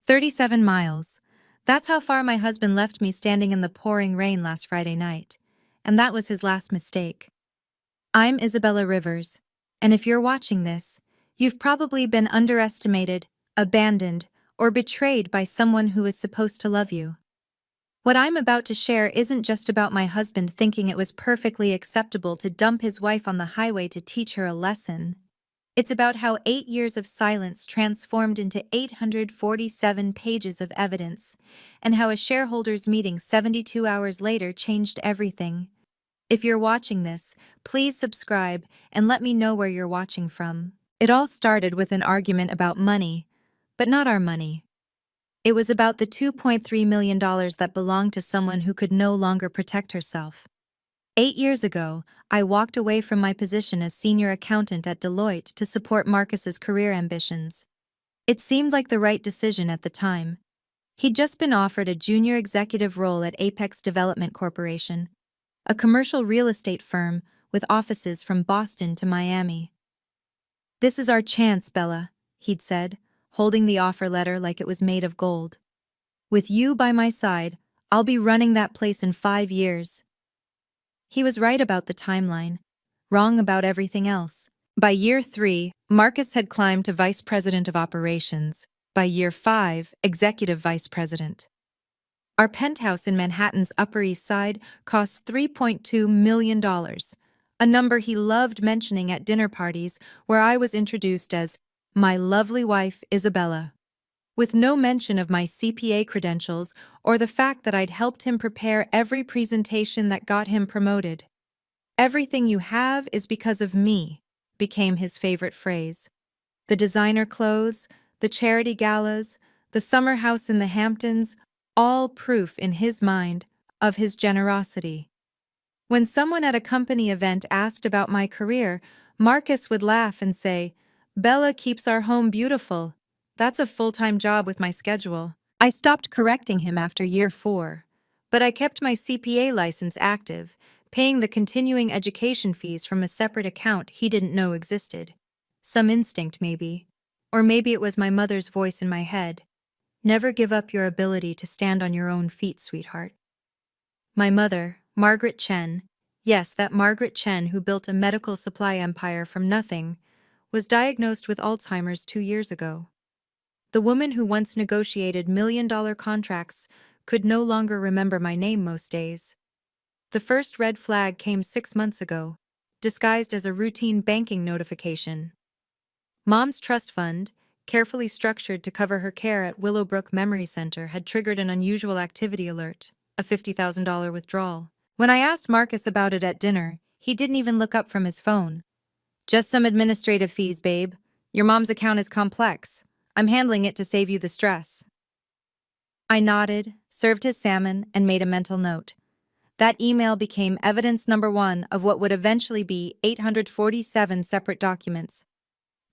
37 miles. That's how far my husband left me standing in the pouring rain last Friday night. And that was his last mistake. I'm Isabella Rivers. And if you're watching this, you've probably been underestimated, abandoned, or betrayed by someone who is supposed to love you. What I'm about to share isn't just about my husband thinking it was perfectly acceptable to dump his wife on the highway to teach her a lesson. It's about how 8 years of silence transformed into 847 pages of evidence, and how a shareholders' meeting 72 hours later changed everything. If you're watching this, please subscribe and let me know where you're watching from. It all started with an argument about money, but not our money. It was about the $2.3 million that belonged to someone who could no longer protect herself. 8 years ago, I walked away from my position as senior accountant at Deloitte to support Marcus's career ambitions. It seemed like the right decision at the time. He'd just been offered a junior executive role at Apex Development Corporation, a commercial real estate firm with offices from Boston to Miami. "This is our chance, Bella," he'd said, holding the offer letter like it was made of gold. "With you by my side, I'll be running that place in 5 years." He was right about the timeline, wrong about everything else. By year 3, Marcus had climbed to vice president of operations. By year 5, executive vice president. Our penthouse in Manhattan's Upper East Side cost $3.2 million, a number he loved mentioning at dinner parties where I was introduced as my lovely wife, Isabella, with no mention of my CPA credentials or the fact that I'd helped him prepare every presentation that got him promoted. "Everything you have is because of me," became his favorite phrase. The designer clothes, the charity galas, the summer house in the Hamptons, all proof in his mind of his generosity. When someone at a company event asked about my career, Marcus would laugh and say, "Bella keeps our home beautiful. That's a full-time job with my schedule." I stopped correcting him after year 4, but I kept my CPA license active, paying the continuing education fees from a separate account he didn't know existed. Some instinct, maybe. Or maybe it was my mother's voice in my head. "Never give up your ability to stand on your own feet, sweetheart." My mother, Margaret Chen, yes, that Margaret Chen who built a medical supply empire from nothing, was diagnosed with Alzheimer's 2 years ago. The woman who once negotiated million-dollar contracts could no longer remember my name most days. The first red flag came 6 months ago, disguised as a routine banking notification. Mom's trust fund, carefully structured to cover her care at Willowbrook Memory Center, had triggered an unusual activity alert, a $50,000 withdrawal. When I asked Marcus about it at dinner, he didn't even look up from his phone. "Just some administrative fees, babe. Your mom's account is complex. I'm handling it to save you the stress." I nodded, served his salmon, and made a mental note. That email became evidence number 1 of what would eventually be 847 separate documents.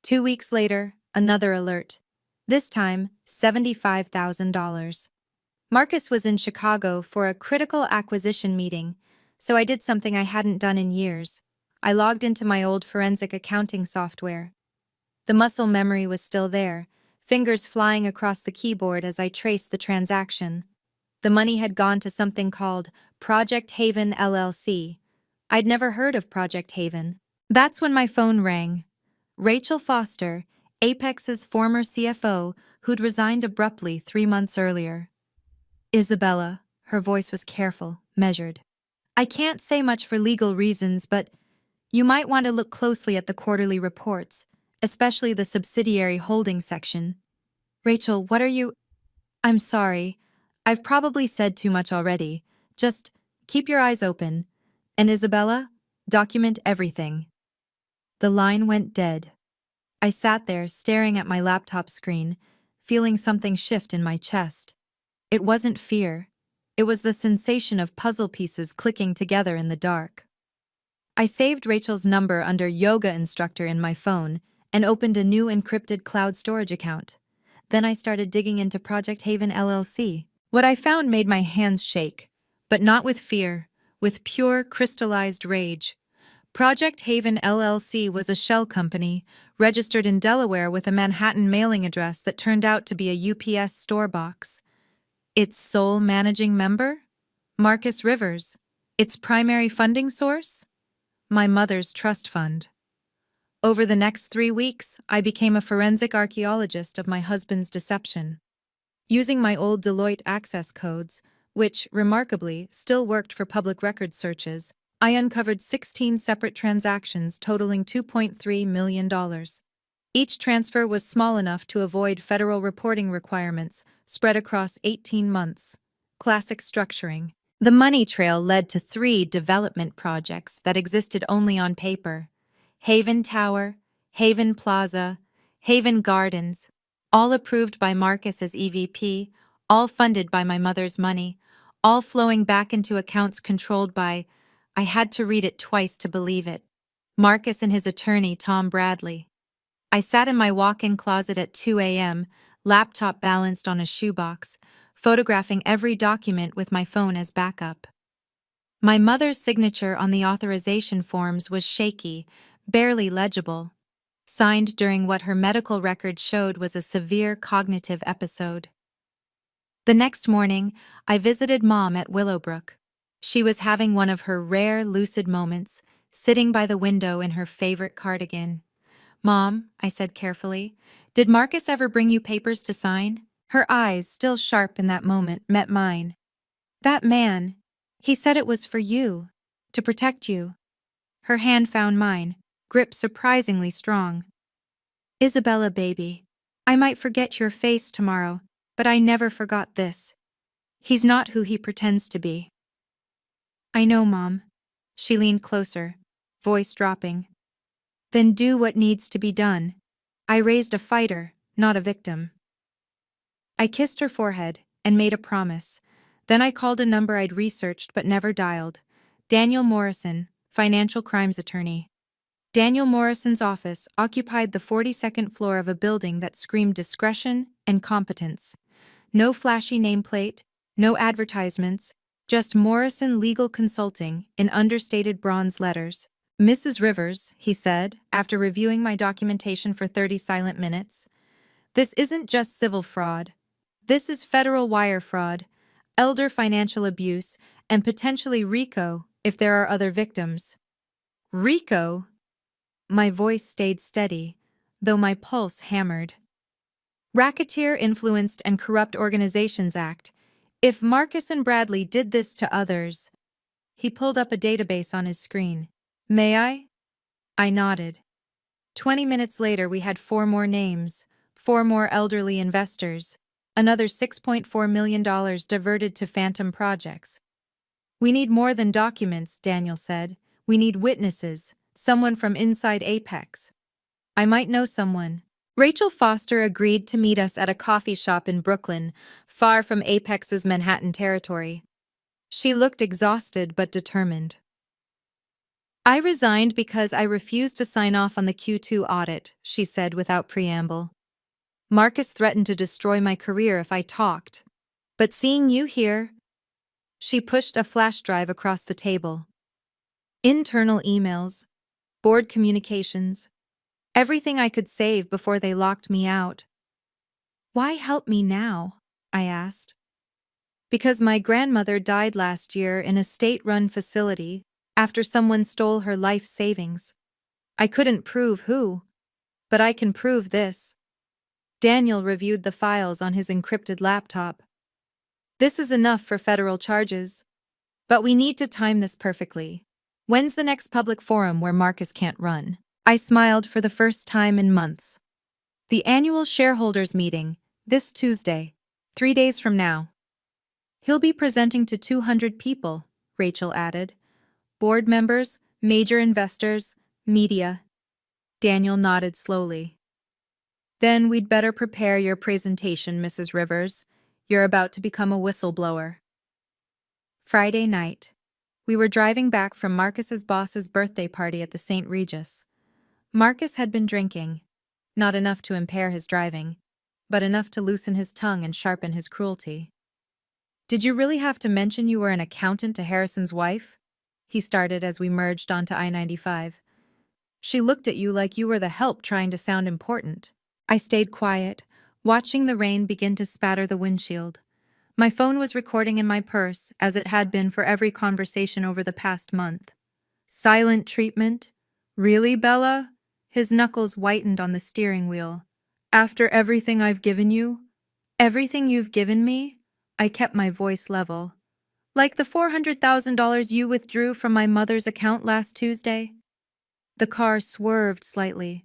2 weeks later, another alert. This time, $75,000. Marcus was in Chicago for a critical acquisition meeting, so I did something I hadn't done in years. I logged into my old forensic accounting software. The muscle memory was still there, fingers flying across the keyboard as I traced the transaction. The money had gone to something called Project Haven LLC. I'd never heard of Project Haven. That's when my phone rang. Rachel Foster, Apex's former CFO, who'd resigned abruptly 3 months earlier. "Isabella," her voice was careful, measured. "I can't say much for legal reasons, but you might want to look closely at the quarterly reports, especially the subsidiary holding section." "Rachel, what are you—" "I'm sorry. I've probably said too much already. Just keep your eyes open. And Isabella, document everything." The line went dead. I sat there, staring at my laptop screen, feeling something shift in my chest. It wasn't fear. It was the sensation of puzzle pieces clicking together in the dark. I saved Rachel's number under yoga instructor in my phone and opened a new encrypted cloud storage account. Then I started digging into Project Haven LLC. What I found made my hands shake, but not with fear, with pure crystallized rage. Project Haven LLC was a shell company, registered in Delaware with a Manhattan mailing address that turned out to be a UPS store box. Its sole managing member? Marcus Rivers. Its primary funding source? My mother's trust fund. Over the next 3 weeks, I became a forensic archaeologist of my husband's deception. Using my old Deloitte access codes, which, remarkably, still worked for public record searches, I uncovered 16 separate transactions totaling $2.3 million. Each transfer was small enough to avoid federal reporting requirements, spread across 18 months. Classic structuring. The money trail led to 3 development projects that existed only on paper: Haven Tower, Haven Plaza, Haven Gardens, all approved by Marcus as EVP, all funded by my mother's money, all flowing back into accounts controlled by, I had to read it twice to believe it, Marcus and his attorney, Tom Bradley. I sat in my walk-in closet at 2 a.m., laptop balanced on a shoebox, photographing every document with my phone as backup. My mother's signature on the authorization forms was shaky, barely legible, signed during what her medical record showed was a severe cognitive episode. The next morning, I visited Mom at Willowbrook. She was having one of her rare lucid moments, sitting by the window in her favorite cardigan. "Mom," I said carefully, "did Marcus ever bring you papers to sign?" Her eyes, still sharp in that moment, met mine. "That man, he said it was for you, to protect you." Her hand found mine, grip surprisingly strong. "Isabella, baby, I might forget your face tomorrow, but I never forgot this. He's not who he pretends to be." "I know, Mom." She leaned closer, voice dropping. "Then do what needs to be done. I raised a fighter, not a victim." I kissed her forehead and made a promise. Then I called a number I'd researched but never dialed. Daniel Morrison, financial crimes attorney. Daniel Morrison's office occupied the 42nd floor of a building that screamed discretion and competence. No flashy nameplate, no advertisements, just Morrison Legal Consulting in understated bronze letters. "Mrs. Rivers," he said, after reviewing my documentation for 30 silent minutes, "this isn't just civil fraud. This is federal wire fraud, elder financial abuse, and potentially RICO if there are other victims." "RICO?" My voice stayed steady, though my pulse hammered. "Racketeer Influenced and Corrupt Organizations Act. If Marcus and Bradley did this to others..." He pulled up a database on his screen. "May I?" I nodded. 20 minutes later, we had 4 more names, 4 more elderly investors, another $6.4 million diverted to phantom projects. "We need more than documents," Daniel said. "We need witnesses, someone from inside Apex." "I might know someone." Rachel Foster agreed to meet us at a coffee shop in Brooklyn, far from Apex's Manhattan territory. She looked exhausted but determined. "I resigned because I refused to sign off on the Q2 audit," she said without preamble. "Marcus threatened to destroy my career if I talked. But seeing you here..." She pushed a flash drive across the table. Internal emails, board communications, everything I could save before they locked me out. "Why help me now?" I asked. "Because my grandmother died last year in a state-run facility after someone stole her life savings. I couldn't prove who, but I can prove this." Daniel reviewed the files on his encrypted laptop. "This is enough for federal charges. But we need to time this perfectly. When's the next public forum where Marcus can't run?" I smiled for the first time in months. "The annual shareholders meeting, this Tuesday, 3 days from now." "He'll be presenting to 200 people," Rachel added. "Board members, major investors, media." Daniel nodded slowly. "Then we'd better prepare your presentation, Mrs. Rivers. You're about to become a whistleblower." Friday night. We were driving back from Marcus's boss's birthday party at the St. Regis. Marcus had been drinking, not enough to impair his driving, but enough to loosen his tongue and sharpen his cruelty. "Did you really have to mention you were an accountant to Harrison's wife?" he started as we merged onto I-95. She looked at you like you were the help trying to sound important. I stayed quiet, watching the rain begin to spatter the windshield. My phone was recording in my purse, as it had been for every conversation over the past month. Silent treatment? Really, Bella? His knuckles whitened on the steering wheel. After everything I've given you? Everything you've given me? I kept my voice level. Like the $400,000 you withdrew from my mother's account last Tuesday? The car swerved slightly.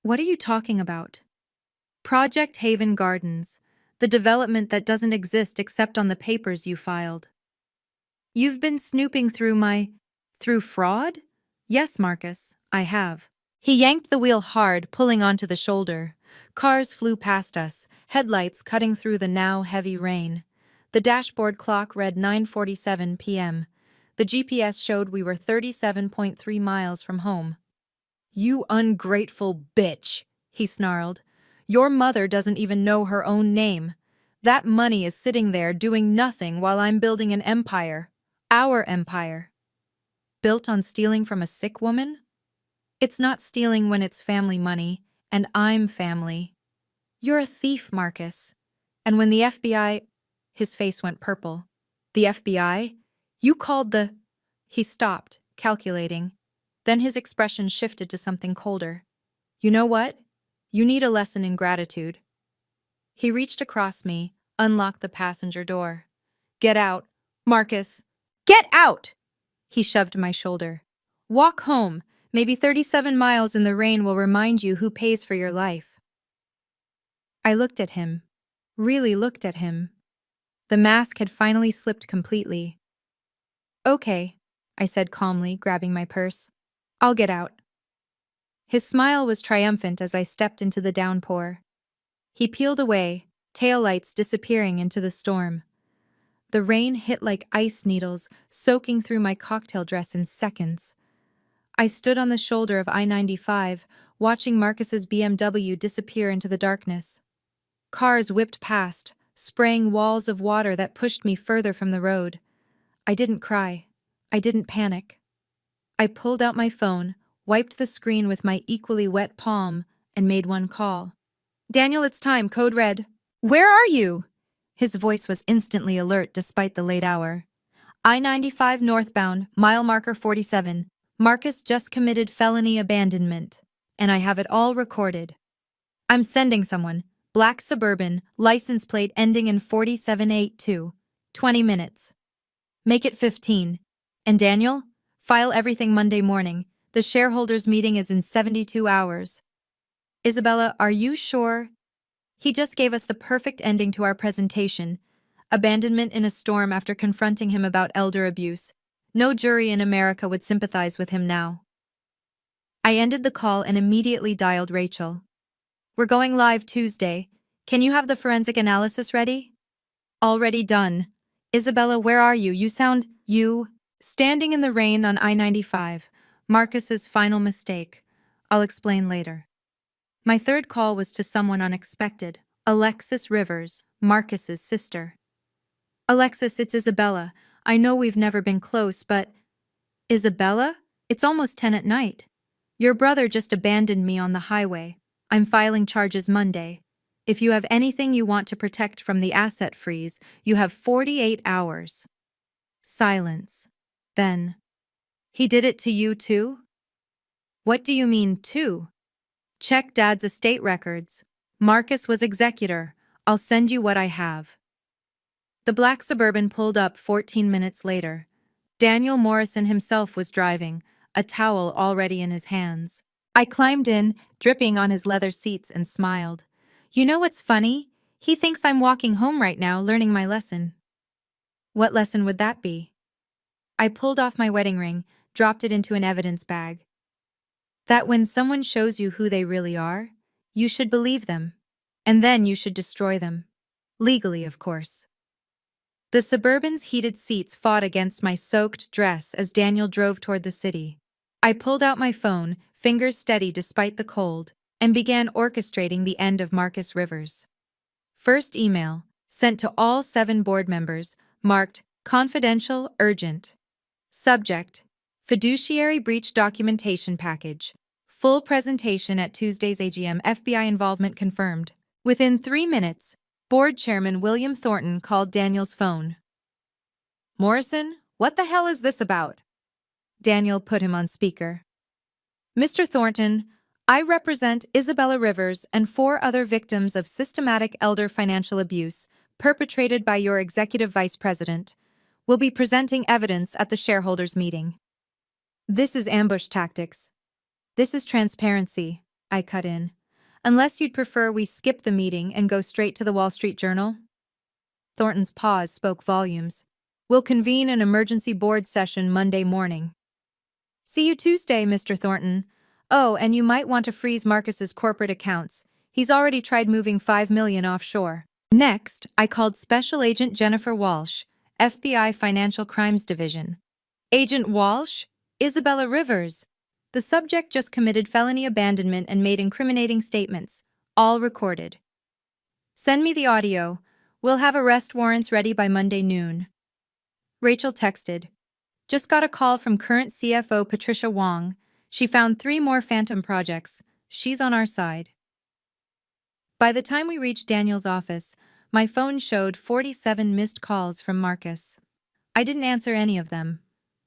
What are you talking about? Project Haven Gardens, the development that doesn't exist except on the papers you filed. You've been snooping through fraud? Yes, Marcus, I have. He yanked the wheel hard, pulling onto the shoulder. Cars flew past us, headlights cutting through the now heavy rain. The dashboard clock read 9:47 p.m. The GPS showed we were 37.3 miles from home. You ungrateful bitch, he snarled. Your mother doesn't even know her own name. That money is sitting there doing nothing while I'm building an empire. Our empire. Built on stealing from a sick woman? It's not stealing when it's family money, and I'm family. You're a thief, Marcus. And when the FBI… His face went purple. The FBI? You called the… He stopped, calculating. Then his expression shifted to something colder. You know what? You need a lesson in gratitude. He reached across me, unlocked the passenger door. Get out, Marcus. Get out! He shoved my shoulder. Walk home. Maybe 37 miles in the rain will remind you who pays for your life. I looked at him. Really looked at him. The mask had finally slipped completely. Okay, I said calmly, grabbing my purse. I'll get out. His smile was triumphant as I stepped into the downpour. He peeled away, taillights disappearing into the storm. The rain hit like ice needles, soaking through my cocktail dress in seconds. I stood on the shoulder of I-95, watching Marcus's BMW disappear into the darkness. Cars whipped past, spraying walls of water that pushed me further from the road. I didn't cry. I didn't panic. I pulled out my phone, wiped the screen with my equally wet palm, and made one call. Daniel, it's time, code red. Where are you? His voice was instantly alert despite the late hour. I-95 northbound, mile marker 47. Marcus just committed felony abandonment. And I have it all recorded. I'm sending someone. Black Suburban, license plate ending in 4782. 20 minutes. Make it 15. And Daniel? File everything Monday morning. The shareholders' meeting is in 72 hours. Isabella, are you sure? He just gave us the perfect ending to our presentation. Abandonment in a storm after confronting him about elder abuse. No jury in America would sympathize with him now. I ended the call and immediately dialed Rachel. We're going live Tuesday. Can you have the forensic analysis ready? Already done. Isabella, where are you? You. Standing in the rain on I-95. Marcus's final mistake. I'll explain later. My third call was to someone unexpected. Alexis Rivers, Marcus's sister. Alexis, it's Isabella. I know we've never been close, but… Isabella? It's almost 10 at night. Your brother just abandoned me on the highway. I'm filing charges Monday. If you have anything you want to protect from the asset freeze, you have 48 hours. Silence. Then, he did it to you too? What do you mean, too? Check Dad's estate records. Marcus was executor. I'll send you what I have. The black Suburban pulled up 14 minutes later. Daniel Morrison himself was driving, a towel already in his hands. I climbed in, dripping on his leather seats, and smiled. You know what's funny? He thinks I'm walking home right now, learning my lesson. What lesson would that be? I pulled off my wedding ring, dropped it into an evidence bag. That when someone shows you who they really are, you should believe them. And then you should destroy them. Legally, of course. The Suburban's heated seats fought against my soaked dress as Daniel drove toward the city. I pulled out my phone, fingers steady despite the cold, and began orchestrating the end of Marcus Rivers. First email, sent to all 7 board members, marked confidential, urgent. Subject: Fiduciary Breach Documentation Package. Full presentation at Tuesday's AGM. FBI involvement confirmed. Within 3 minutes, Board Chairman William Thornton called Daniel's phone. "Morrison, what the hell is this about?" Daniel put him on speaker. "Mr. Thornton, I represent Isabella Rivers and 4 other victims of systematic elder financial abuse perpetrated by your executive vice president. We'll be presenting evidence at the shareholders' meeting." "This is ambush tactics. This is transparency," I cut in. "Unless you'd prefer we skip the meeting and go straight to the Wall Street Journal?" Thornton's pause spoke volumes. "We'll convene an emergency board session Monday morning." "See you Tuesday, Mr. Thornton. Oh, and you might want to freeze Marcus's corporate accounts. He's already tried moving $5 million offshore." Next, I called Special Agent Jennifer Walsh, FBI Financial Crimes Division. "Agent Walsh? Isabella Rivers. The subject just committed felony abandonment and made incriminating statements, all recorded. Send me the audio. We'll have arrest warrants ready by Monday noon." Rachel texted. "Just got a call from current CFO Patricia Wong. She found 3 more phantom projects. She's on our side." By the time we reached Daniel's office, my phone showed 47 missed calls from Marcus. I didn't answer any of them.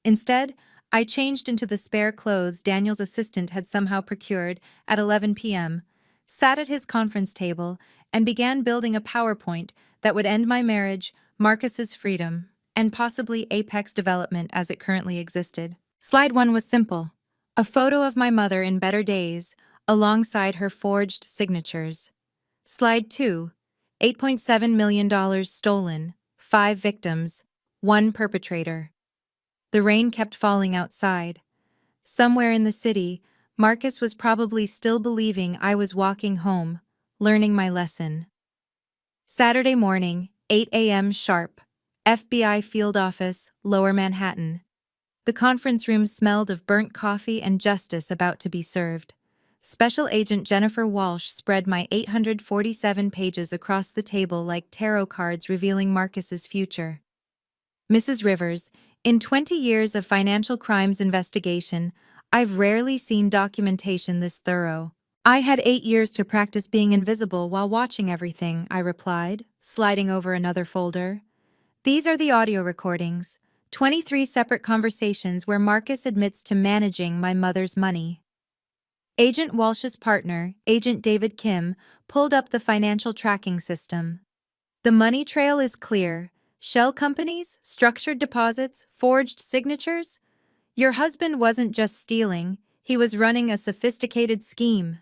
Instead, I changed into the spare clothes Daniel's assistant had somehow procured at 11 p.m., sat at his conference table, and began building a PowerPoint that would end my marriage, Marcus's freedom, and possibly Apex development as it currently existed. Slide 1 was simple: a photo of my mother in better days, alongside her forged signatures. Slide 2, $8.7 million stolen, 5 victims, 1 perpetrator. The rain kept falling outside. Somewhere in the city, Marcus was probably still believing I was walking home, learning my lesson. Saturday morning, 8 a.m. sharp, FBI field office, Lower Manhattan. The conference room smelled of burnt coffee and justice about to be served. Special Agent Jennifer Walsh spread my 847 pages across the table like tarot cards revealing Marcus's future. "Mrs. Rivers, in 20 years of financial crimes investigation, I've rarely seen documentation this thorough. I had 8 years to practice being invisible while watching everything," I replied, sliding over another folder. "These are the audio recordings, 23 separate conversations where Marcus admits to managing my mother's money." Agent Walsh's partner, Agent David Kim, pulled up the financial tracking system. "The money trail is clear. Shell companies, structured deposits, forged signatures. Your husband wasn't just stealing, he was running a sophisticated scheme."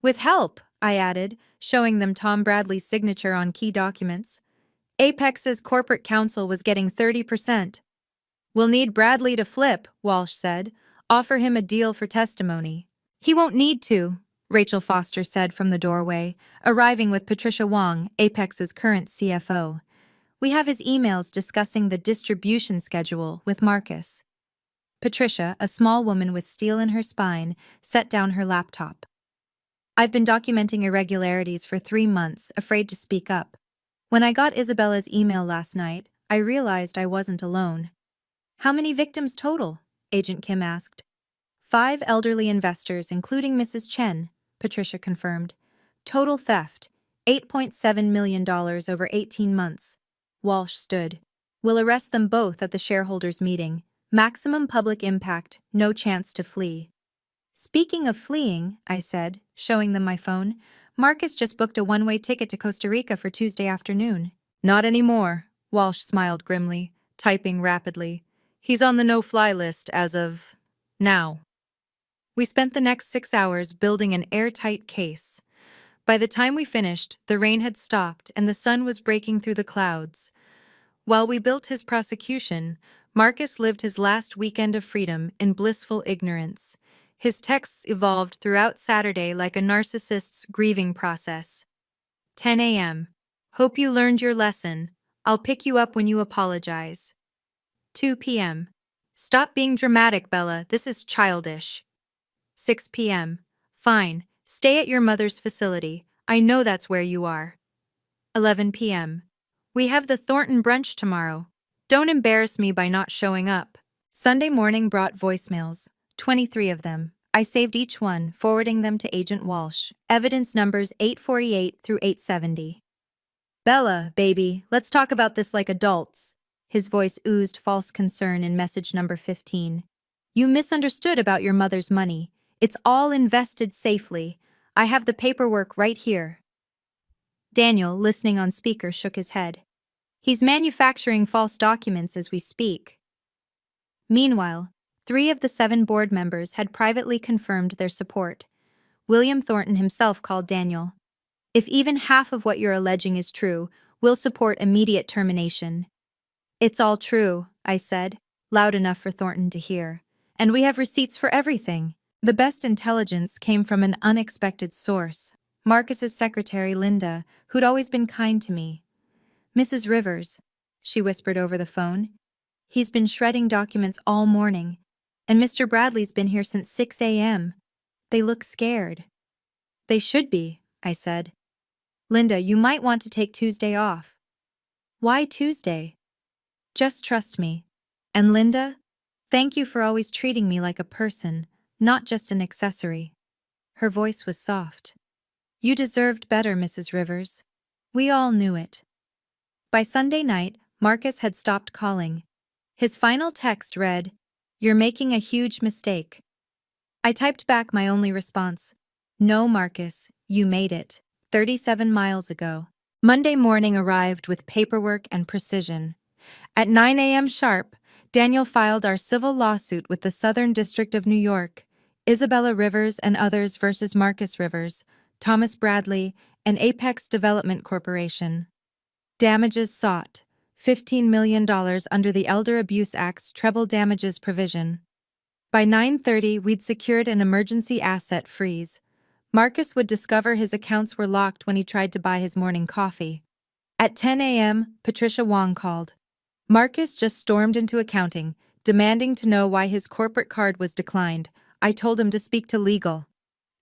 "With help," I added, showing them Tom Bradley's signature on key documents. "Apex's corporate counsel was getting 30%. "We'll need Bradley to flip," Walsh said. "Offer him a deal for testimony." "He won't need to," Rachel Foster said from the doorway, arriving with Patricia Wong, Apex's current CFO. "We have his emails discussing the distribution schedule with Marcus." Patricia, a small woman with steel in her spine, set down her laptop. "I've been documenting irregularities for 3 months, afraid to speak up. When I got Isabella's email last night, I realized I wasn't alone." "How many victims total?" Agent Kim asked. 5 elderly investors, including Mrs. Chen, Patricia confirmed. "Total theft, $8.7 million over 18 months. Walsh stood. "We'll arrest them both at the shareholders' meeting. Maximum public impact, no chance to flee." "Speaking of fleeing," I said, showing them my phone, "Marcus just booked a one-way ticket to Costa Rica for Tuesday afternoon." "Not anymore," Walsh smiled grimly, typing rapidly. "He's on the no-fly list as of now." We spent the next 6 hours building an airtight case. By the time we finished, the rain had stopped and the sun was breaking through the clouds. While we built his prosecution, Marcus lived his last weekend of freedom in blissful ignorance. His texts evolved throughout Saturday like a narcissist's grieving process. 10 a.m. "Hope you learned your lesson. I'll pick you up when you apologize." 2 p.m. "Stop being dramatic, Bella. This is childish." 6 p.m. "Fine. Stay at your mother's facility. I know that's where you are." 11 p.m. "We have the Thornton brunch tomorrow. Don't embarrass me by not showing up." Sunday morning brought voicemails, 23 of them. I saved each one, forwarding them to Agent Walsh. Evidence numbers 848 through 870. Bella, baby, let's talk about this like adults. His voice oozed false concern in message number 15. You misunderstood about your mother's money. It's all invested safely. I have the paperwork right here. Daniel, listening on speaker, shook his head. He's manufacturing false documents as we speak. Meanwhile, 3 of the 7 board members had privately confirmed their support. William Thornton himself called Daniel. If even half of what you're alleging is true, we'll support immediate termination. It's all true, I said, loud enough for Thornton to hear. And we have receipts for everything. The best intelligence came from an unexpected source. Marcus's secretary, Linda, who'd always been kind to me. Mrs. Rivers, she whispered over the phone. He's been shredding documents all morning, and Mr. Bradley's been here since 6 a.m. They look scared. They should be, I said. Linda, you might want to take Tuesday off. Why Tuesday? Just trust me. And Linda, thank you for always treating me like a person, not just an accessory. Her voice was soft. You deserved better, Mrs. Rivers. We all knew it. By Sunday night, Marcus had stopped calling. His final text read, "You're making a huge mistake." I typed back my only response. No, Marcus, you made it. 37 miles ago. Monday morning arrived with paperwork and precision. At 9 a.m. sharp, Daniel filed our civil lawsuit with the Southern District of New York, Isabella Rivers and others versus Marcus Rivers, Thomas Bradley, and Apex Development Corporation. Damages sought, $15 million under the Elder Abuse Act's treble damages provision. By 9:30, we'd secured an emergency asset freeze. Marcus would discover his accounts were locked when he tried to buy his morning coffee. At 10 a.m., Patricia Wong called. Marcus just stormed into accounting, demanding to know why his corporate card was declined. I told him to speak to legal.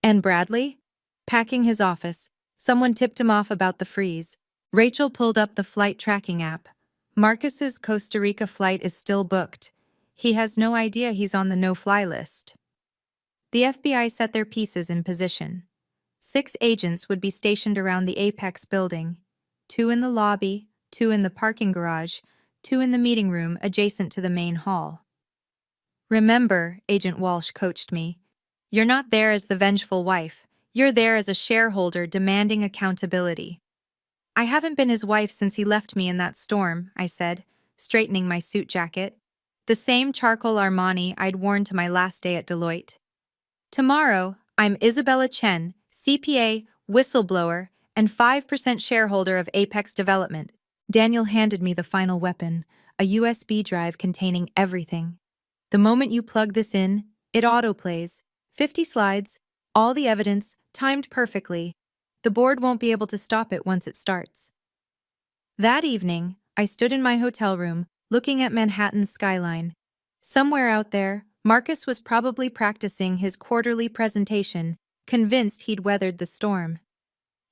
And Bradley? Packing his office, someone tipped him off about the freeze. Rachel pulled up the flight tracking app. Marcus's Costa Rica flight is still booked. He has no idea he's on the no-fly list. The FBI set their pieces in position. 6 agents would be stationed around the Apex building, 2 in the lobby, 2 in the parking garage, 2 in the meeting room adjacent to the main hall. Remember, Agent Walsh coached me, you're not there as the vengeful wife, you're there as a shareholder demanding accountability. I haven't been his wife since he left me in that storm, I said, straightening my suit jacket. The same charcoal Armani I'd worn to my last day at Deloitte. Tomorrow, I'm Isabella Chen, CPA, whistleblower, and 5% shareholder of Apex Development. Daniel handed me the final weapon, a USB drive containing everything. The moment you plug this in, it autoplays. 50 slides, all the evidence, timed perfectly. The board won't be able to stop it once it starts. That evening, I stood in my hotel room, looking at Manhattan's skyline. Somewhere out there, Marcus was probably practicing his quarterly presentation, convinced he'd weathered the storm.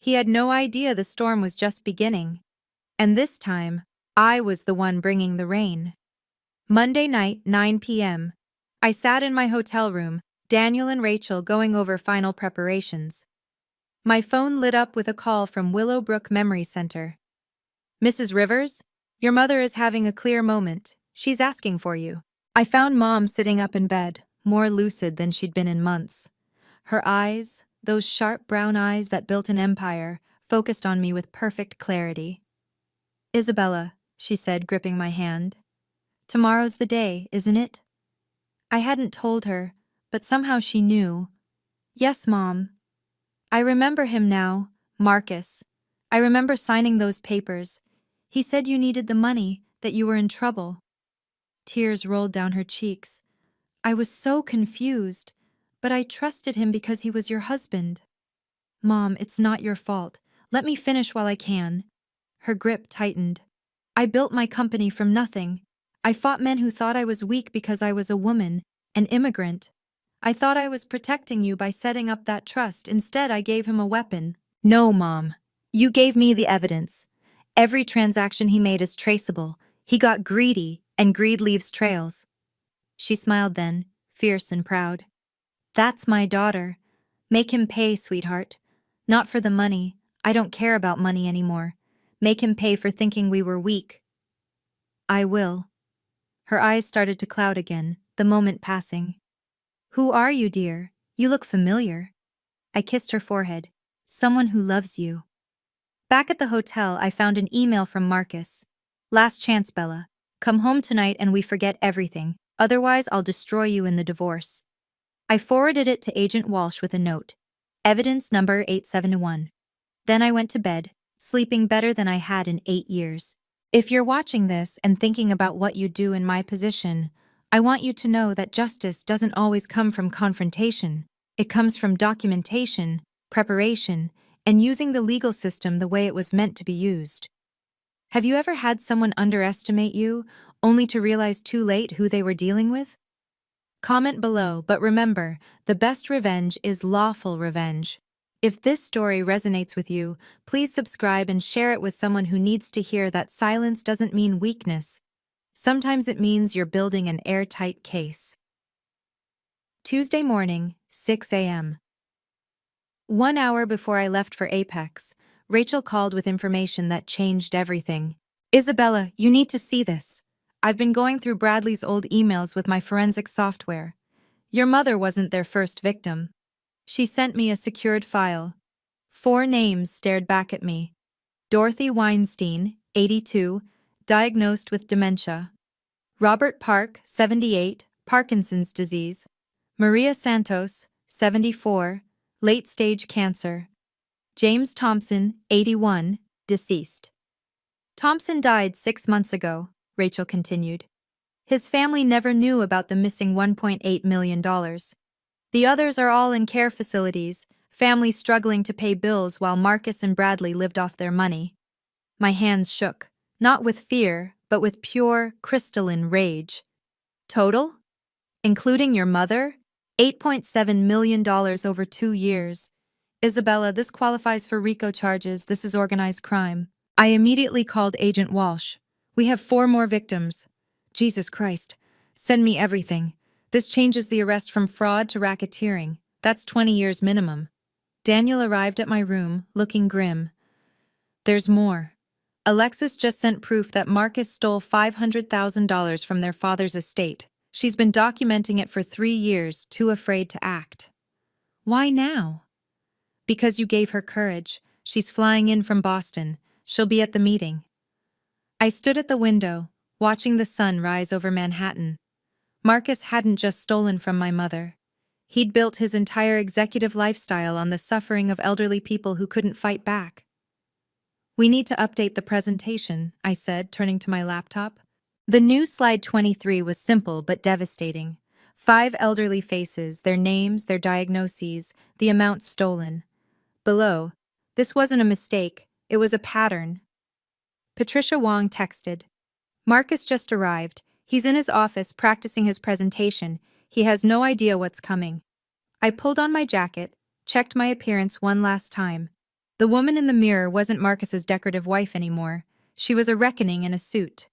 He had no idea the storm was just beginning. And this time, I was the one bringing the rain. Monday night, 9 p.m. I sat in my hotel room, Daniel and Rachel going over final preparations. My phone lit up with a call from Willowbrook Memory Center. Mrs. Rivers, your mother is having a clear moment. She's asking for you. I found Mom sitting up in bed, more lucid than she'd been in months. Her eyes, those sharp brown eyes that built an empire, focused on me with perfect clarity. Isabella, she said, gripping my hand. Tomorrow's the day, isn't it? I hadn't told her, but somehow she knew. Yes, Mom. I remember him now, Marcus. I remember signing those papers. He said you needed the money, that you were in trouble. Tears rolled down her cheeks. I was so confused, but I trusted him because he was your husband. Mom, it's not your fault. Let me finish while I can. Her grip tightened. I built my company from nothing. I fought men who thought I was weak because I was a woman, an immigrant. I thought I was protecting you by setting up that trust. Instead, I gave him a weapon. No, Mom. You gave me the evidence. Every transaction he made is traceable. He got greedy, and greed leaves trails. She smiled then, fierce and proud. That's my daughter. Make him pay, sweetheart. Not for the money. I don't care about money anymore. Make him pay for thinking we were weak. I will. Her eyes started to cloud again, the moment passing. Who are you, dear? You look familiar. I kissed her forehead. Someone who loves you. Back at the hotel, I found an email from Marcus. Last chance, Bella. Come home tonight and we forget everything. Otherwise, I'll destroy you in the divorce. I forwarded it to Agent Walsh with a note. Evidence number 871. Then I went to bed, sleeping better than I had in 8 years. If you're watching this and thinking about what you'd do in my position, I want you to know that justice doesn't always come from confrontation. It comes from documentation, preparation, and using the legal system the way it was meant to be used. Have you ever had someone underestimate you, only to realize too late who they were dealing with? Comment below, but remember, the best revenge is lawful revenge. If this story resonates with you, please subscribe and share it with someone who needs to hear that silence doesn't mean weakness. Sometimes it means you're building an airtight case. Tuesday morning, 6 a.m. 1 hour before I left for Apex, Rachel called with information that changed everything. Isabella, you need to see this. I've been going through Bradley's old emails with my forensic software. Your mother wasn't their first victim. She sent me a secured file. 4 names stared back at me. Dorothy Weinstein, 82, diagnosed with dementia. Robert Park, 78, Parkinson's disease. Maria Santos, 74, late-stage cancer. James Thompson, 81, deceased. Thompson died 6 months ago, Rachel continued. His family never knew about the missing $1.8 million. The others are all in care facilities, families struggling to pay bills while Marcus and Bradley lived off their money. My hands shook, not with fear, but with pure, crystalline rage. Total? Including your mother? $8.7 million over 2 years. Isabella, this qualifies for RICO charges. This is organized crime. I immediately called Agent Walsh. We have 4 more victims. Jesus Christ. Send me everything. This changes the arrest from fraud to racketeering. That's 20 years minimum. Daniel arrived at my room, looking grim. There's more. Alexis just sent proof that Marcus stole $500,000 from their father's estate. She's been documenting it for 3 years, too afraid to act. Why now? Because you gave her courage. She's flying in from Boston. She'll be at the meeting. I stood at the window, watching the sun rise over Manhattan. Marcus hadn't just stolen from my mother. He'd built his entire executive lifestyle on the suffering of elderly people who couldn't fight back. We need to update the presentation, I said, turning to my laptop. The new slide 23 was simple but devastating. 5 elderly faces, their names, their diagnoses, the amount stolen. Below, this wasn't a mistake, it was a pattern. Patricia Wong texted. Marcus just arrived. He's in his office practicing his presentation. He has no idea what's coming. I pulled on my jacket, checked my appearance one last time. The woman in the mirror wasn't Marcus's decorative wife anymore. She was a reckoning in a suit.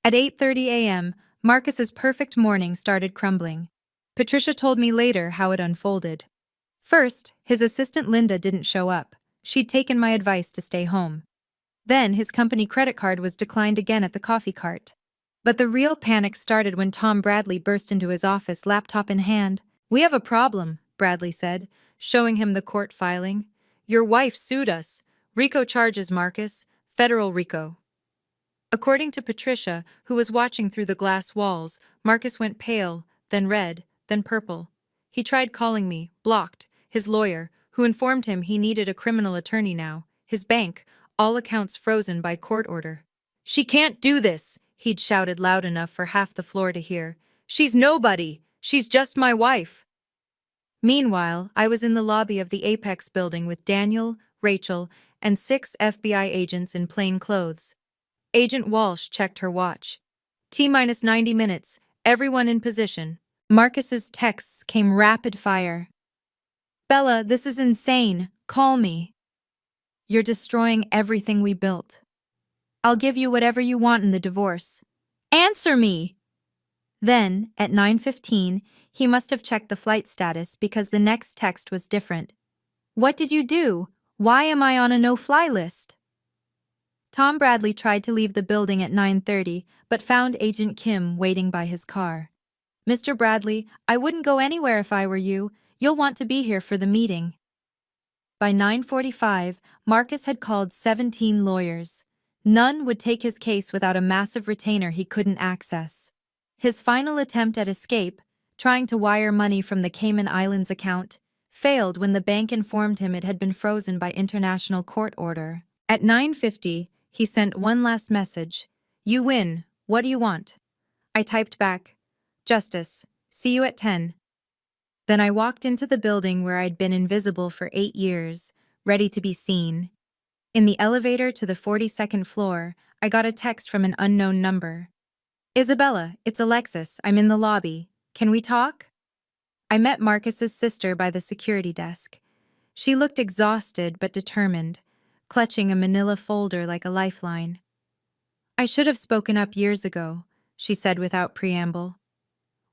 At 8:30 a.m., Marcus's perfect morning started crumbling. Patricia told me later how it unfolded. First, his assistant Linda didn't show up. She'd taken my advice to stay home. Then his company credit card was declined again at the coffee cart. But the real panic started when Tom Bradley burst into his office, laptop in hand. We have a problem, Bradley said, showing him the court filing. Your wife sued us. RICO charges, Marcus. Federal RICO. According to Patricia, who was watching through the glass walls, Marcus went pale, then red, then purple. He tried calling me, blocked, his lawyer, who informed him he needed a criminal attorney now, his bank, all accounts frozen by court order. She can't do this, he'd shouted loud enough for half the floor to hear. She's nobody. She's just my wife. Meanwhile, I was in the lobby of the Apex building with Daniel, Rachel, and 6 FBI agents in plain clothes. Agent Walsh checked her watch. T-minus 90 minutes, everyone in position. Marcus's texts came rapid fire. Bella, this is insane. Call me. You're destroying everything we built. I'll give you whatever you want in the divorce. Answer me! Then, at 9:15, he must have checked the flight status because the next text was different. "What did you do? Why am I on a no-fly list?" Tom Bradley tried to leave the building at 9:30, but found Agent Kim waiting by his car. "Mr. Bradley, I wouldn't go anywhere if I were you. You'll want to be here for the meeting." By 9:45, Marcus had called 17 lawyers. None would take his case without a massive retainer he couldn't access. His final attempt at escape, trying to wire money from the Cayman Islands account, failed when the bank informed him it had been frozen by international court order. At 9:50, he sent one last message. "You win. What do you want?" I typed back, "Justice. See you at 10. Then I walked into the building where I'd been invisible for 8 years, ready to be seen. In the elevator to the 42nd floor, I got a text from an unknown number. "Isabella, it's Alexis. I'm in the lobby. Can we talk?" I met Marcus's sister by the security desk. She looked exhausted but determined, clutching a manila folder like a lifeline. "I should have spoken up years ago," she said without preamble.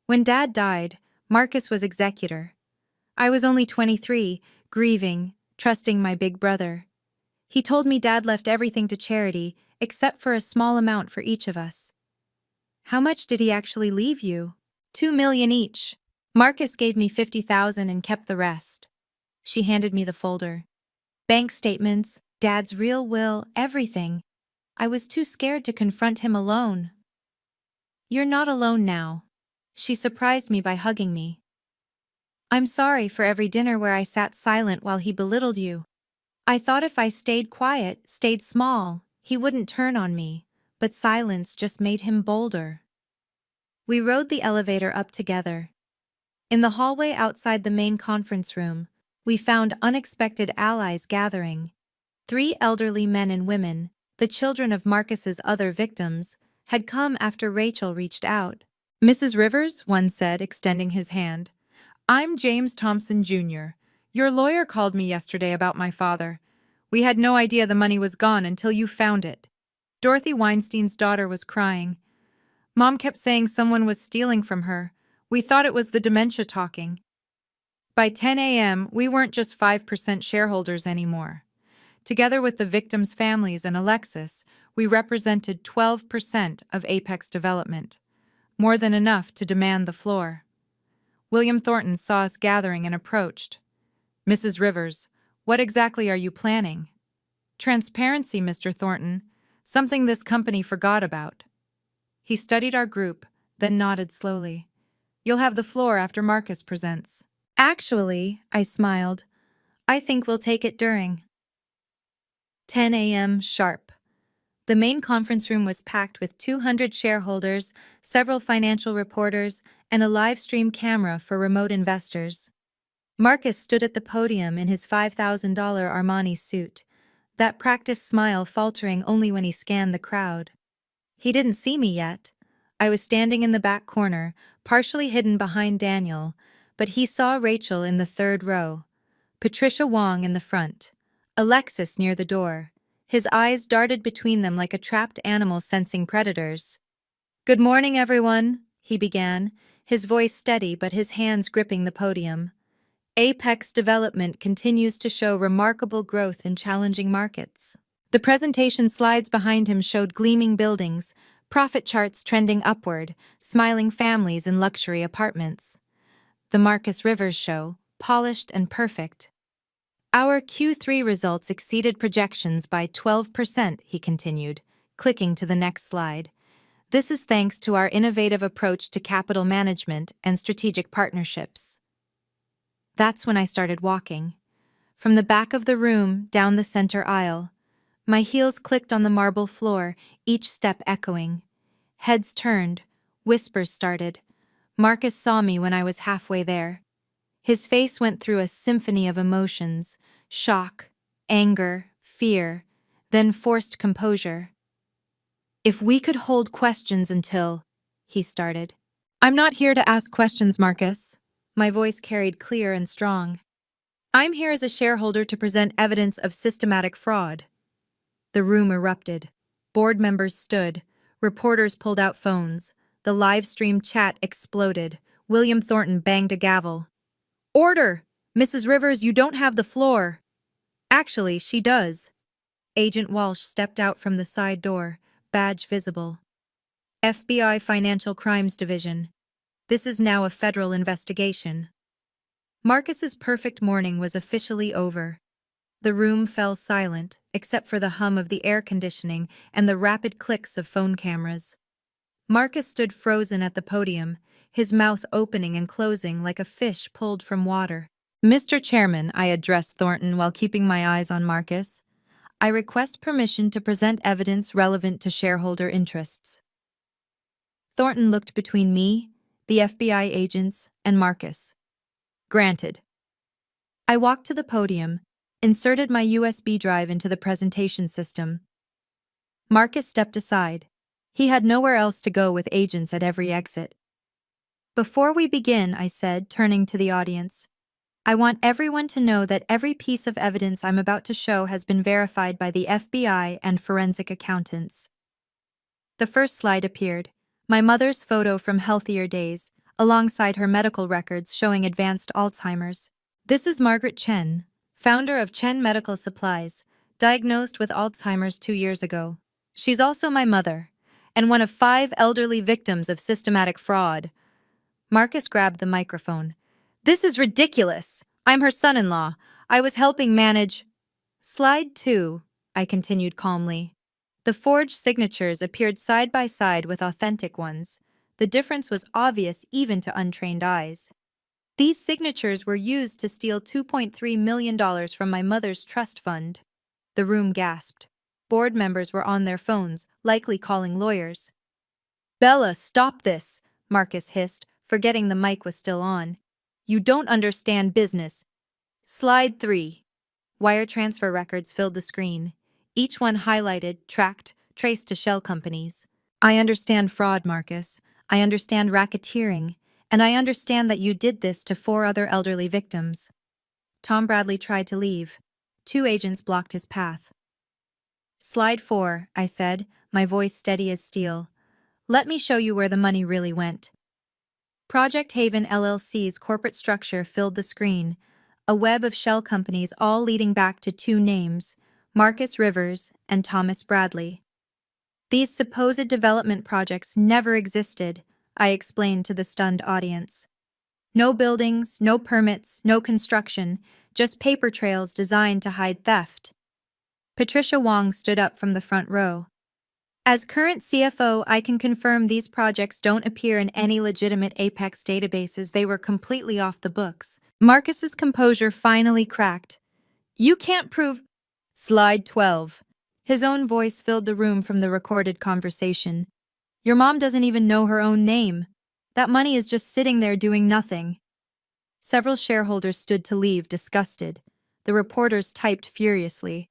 "When Dad died, Marcus was executor. I was only 23, grieving, trusting my big brother. He told me Dad left everything to charity, except for a small amount for each of us." "How much did he actually leave you?" "2 million each. Marcus gave me 50,000 and kept the rest." She handed me the folder. Bank statements, Dad's real will, everything. I was too scared to confront him alone. "You're not alone now." She surprised me by hugging me. "I'm sorry for every dinner where I sat silent while he belittled you. I thought if I stayed quiet, stayed small, he wouldn't turn on me, but silence just made him bolder." We rode the elevator up together. In the hallway outside the main conference room, we found unexpected allies gathering. 3 elderly men and women, the children of Marcus's other victims, had come after Rachel reached out. "Mrs. Rivers," one said, extending his hand. "I'm James Thompson, Jr. Your lawyer called me yesterday about my father. We had no idea the money was gone until you found it." Dorothy Weinstein's daughter was crying. "Mom kept saying someone was stealing from her. We thought it was the dementia talking." By 10 a.m., we weren't just 5% shareholders anymore. Together with the victims' families and Alexis, we represented 12% of Apex Development, more than enough to demand the floor. William Thornton saw us gathering and approached. "Mrs. Rivers, what exactly are you planning?" "Transparency, Mr. Thornton, something this company forgot about." He studied our group, then nodded slowly. "You'll have the floor after Marcus presents." "Actually," I smiled, "I think we'll take it during." 10 a.m. sharp. The main conference room was packed with 200 shareholders, several financial reporters, and a live stream camera for remote investors. Marcus stood at the podium in his $5,000 Armani suit, that practiced smile faltering only when he scanned the crowd. He didn't see me yet. I was standing in the back corner, partially hidden behind Daniel, but he saw Rachel in the 3rd row, Patricia Wong in the front, Alexis near the door. His eyes darted between them like a trapped animal sensing predators. "Good morning, everyone," he began, his voice steady but his hands gripping the podium. "Apex Development continues to show remarkable growth in challenging markets." The presentation slides behind him showed gleaming buildings, profit charts trending upward, smiling families in luxury apartments. The Marcus Rivers Show, polished and perfect. "Our Q3 results exceeded projections by 12%, he continued, clicking to the next slide. "This is thanks to our innovative approach to capital management and strategic partnerships." That's when I started walking. From the back of the room, down the center aisle. My heels clicked on the marble floor, each step echoing. Heads turned, whispers started. Marcus saw me when I was halfway there. His face went through a symphony of emotions, shock, anger, fear, then forced composure. "If we could hold questions until," he started. "I'm not here to ask questions, Marcus." My voice carried clear and strong. "I'm here as a shareholder to present evidence of systematic fraud." The room erupted. Board members stood. Reporters pulled out phones. The live stream chat exploded. William Thornton banged a gavel. "Order! Mrs. Rivers, you don't have the floor." "Actually, she does." Agent Walsh stepped out from the side door, badge visible. "FBI Financial Crimes Division. This is now a federal investigation." Marcus's perfect morning was officially over. The room fell silent, except for the hum of the air conditioning and the rapid clicks of phone cameras. Marcus stood frozen at the podium, his mouth opening and closing like a fish pulled from water. "Mr. Chairman," I addressed Thornton while keeping my eyes on Marcus, "I request permission to present evidence relevant to shareholder interests." Thornton looked between me, the FBI agents, and Marcus. "Granted." I walked to the podium, inserted my USB drive into the presentation system. Marcus stepped aside. He had nowhere else to go with agents at every exit. "Before we begin," I said, turning to the audience, "I want everyone to know that every piece of evidence I'm about to show has been verified by the FBI and forensic accountants." The first slide appeared, my mother's photo from healthier days, alongside her medical records showing advanced Alzheimer's. "This is Margaret Chen, founder of Chen Medical Supplies, diagnosed with Alzheimer's 2 years ago. She's also my mother, and one of 5 elderly victims of systematic fraud." Marcus grabbed the microphone. "This is ridiculous. I'm her son-in-law. I was helping manage—" "Slide 2, I continued calmly. The forged signatures appeared side by side with authentic ones. The difference was obvious even to untrained eyes. These signatures were used to steal $2.3 million from my mother's trust fund." The room gasped. Board members were on their phones, likely calling lawyers. "Bella, stop this," Marcus hissed, forgetting the mic was still on. "You don't understand business." Slide 3. Wire transfer records filled the screen, each one highlighted, tracked, traced to shell companies. "I understand fraud, Marcus. I understand racketeering. And I understand that you did this to 4 other elderly victims." Tom Bradley tried to leave. 2 agents blocked his path. "Slide 4, I said, my voice steady as steel. "Let me show you where the money really went." Project Haven LLC's corporate structure filled the screen, a web of shell companies all leading back to 2 names, Marcus Rivers and Thomas Bradley. "These supposed development projects never existed," I explained to the stunned audience. "No buildings, no permits, no construction, just paper trails designed to hide theft." Patricia Wong stood up from the front row. "As current CFO, I can confirm these projects don't appear in any legitimate Apex databases. They were completely off the books." Marcus's composure finally cracked. "You can't prove—" Slide 12. His own voice filled the room from the recorded conversation. "Your mom doesn't even know her own name. That money is just sitting there doing nothing." Several shareholders stood to leave, disgusted. The reporters typed furiously.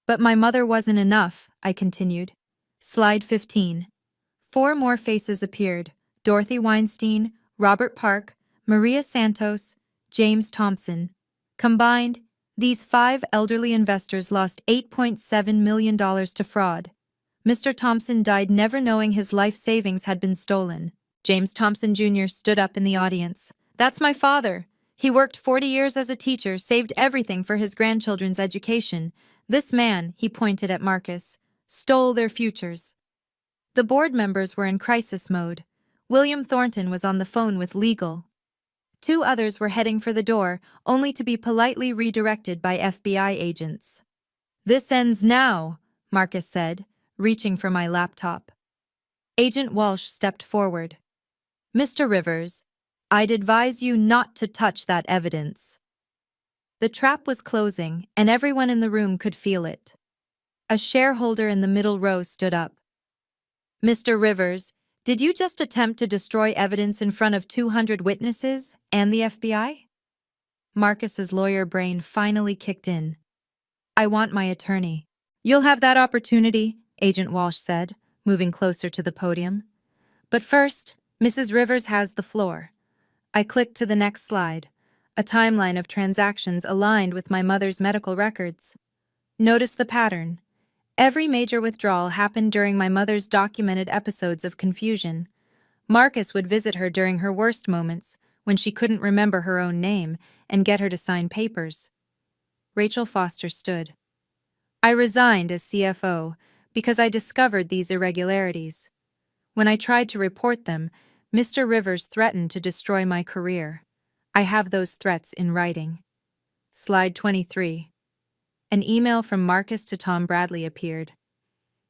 "But my mother wasn't enough," I continued. Slide 15. 4 more faces appeared: Dorothy Weinstein, Robert Park, Maria Santos, James Thompson. Combined, these 5 elderly investors lost $8.7 million to fraud. Mr. Thompson died never knowing his life savings had been stolen. James Thompson Jr. stood up in the audience. "That's my father. He worked 40 years as a teacher, saved everything for his grandchildren's education. This man," he pointed at Marcus, "stole their futures." The board members were in crisis mode. William Thornton was on the phone with legal. 2 others were heading for the door, only to be politely redirected by FBI agents. "This ends now," Marcus said, reaching for my laptop. Agent Walsh stepped forward. "Mr. Rivers, I'd advise you not to touch that evidence." The trap was closing, and everyone in the room could feel it. A shareholder in the middle row stood up. "Mr. Rivers, did you just attempt to destroy evidence in front of 200 witnesses and the FBI?" Marcus's lawyer brain finally kicked in. "I want my attorney." "You'll have that opportunity," Agent Walsh said, moving closer to the podium. "But first, Mrs. Rivers has the floor." I clicked to the next slide, a timeline of transactions aligned with my mother's medical records. Notice the pattern. Every major withdrawal happened during my mother's documented episodes of confusion. Marcus would visit her during her worst moments, when she couldn't remember her own name, and get her to sign papers. Rachel Foster stood. I resigned as CFO because I discovered these irregularities. When I tried to report them, Mr. Rivers threatened to destroy my career. I have those threats in writing. Slide 23. An email from Marcus to Tom Bradley appeared.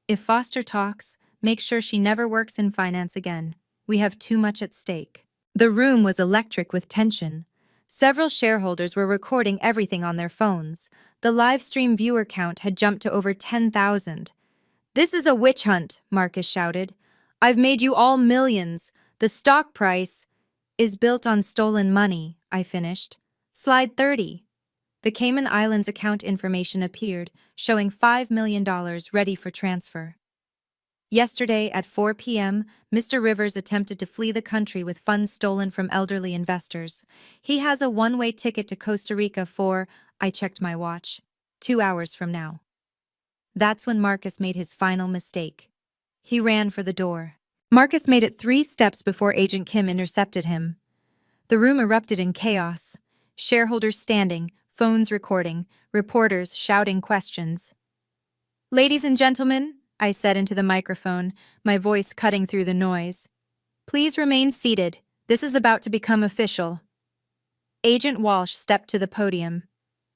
If Foster talks, make sure she never works in finance again. We have too much at stake. The room was electric with tension. Several shareholders were recording everything on their phones. The live stream viewer count had jumped to over 10,000. This is a witch hunt, Marcus shouted. I've made you all millions. The stock price is built on stolen money, I finished. Slide 30. The Cayman Islands account information appeared, showing $5 million ready for transfer. Yesterday at 4 p.m., Mr. Rivers attempted to flee the country with funds stolen from elderly investors. He has a one-way ticket to Costa Rica for, I checked my watch, 2 hours from now. That's when Marcus made his final mistake. He ran for the door. Marcus made it 3 steps before Agent Kim intercepted him. The room erupted in chaos. Shareholders standing, phones recording, reporters shouting questions. Ladies and gentlemen, I said into the microphone, my voice cutting through the noise. Please remain seated. This is about to become official. Agent Walsh stepped to the podium.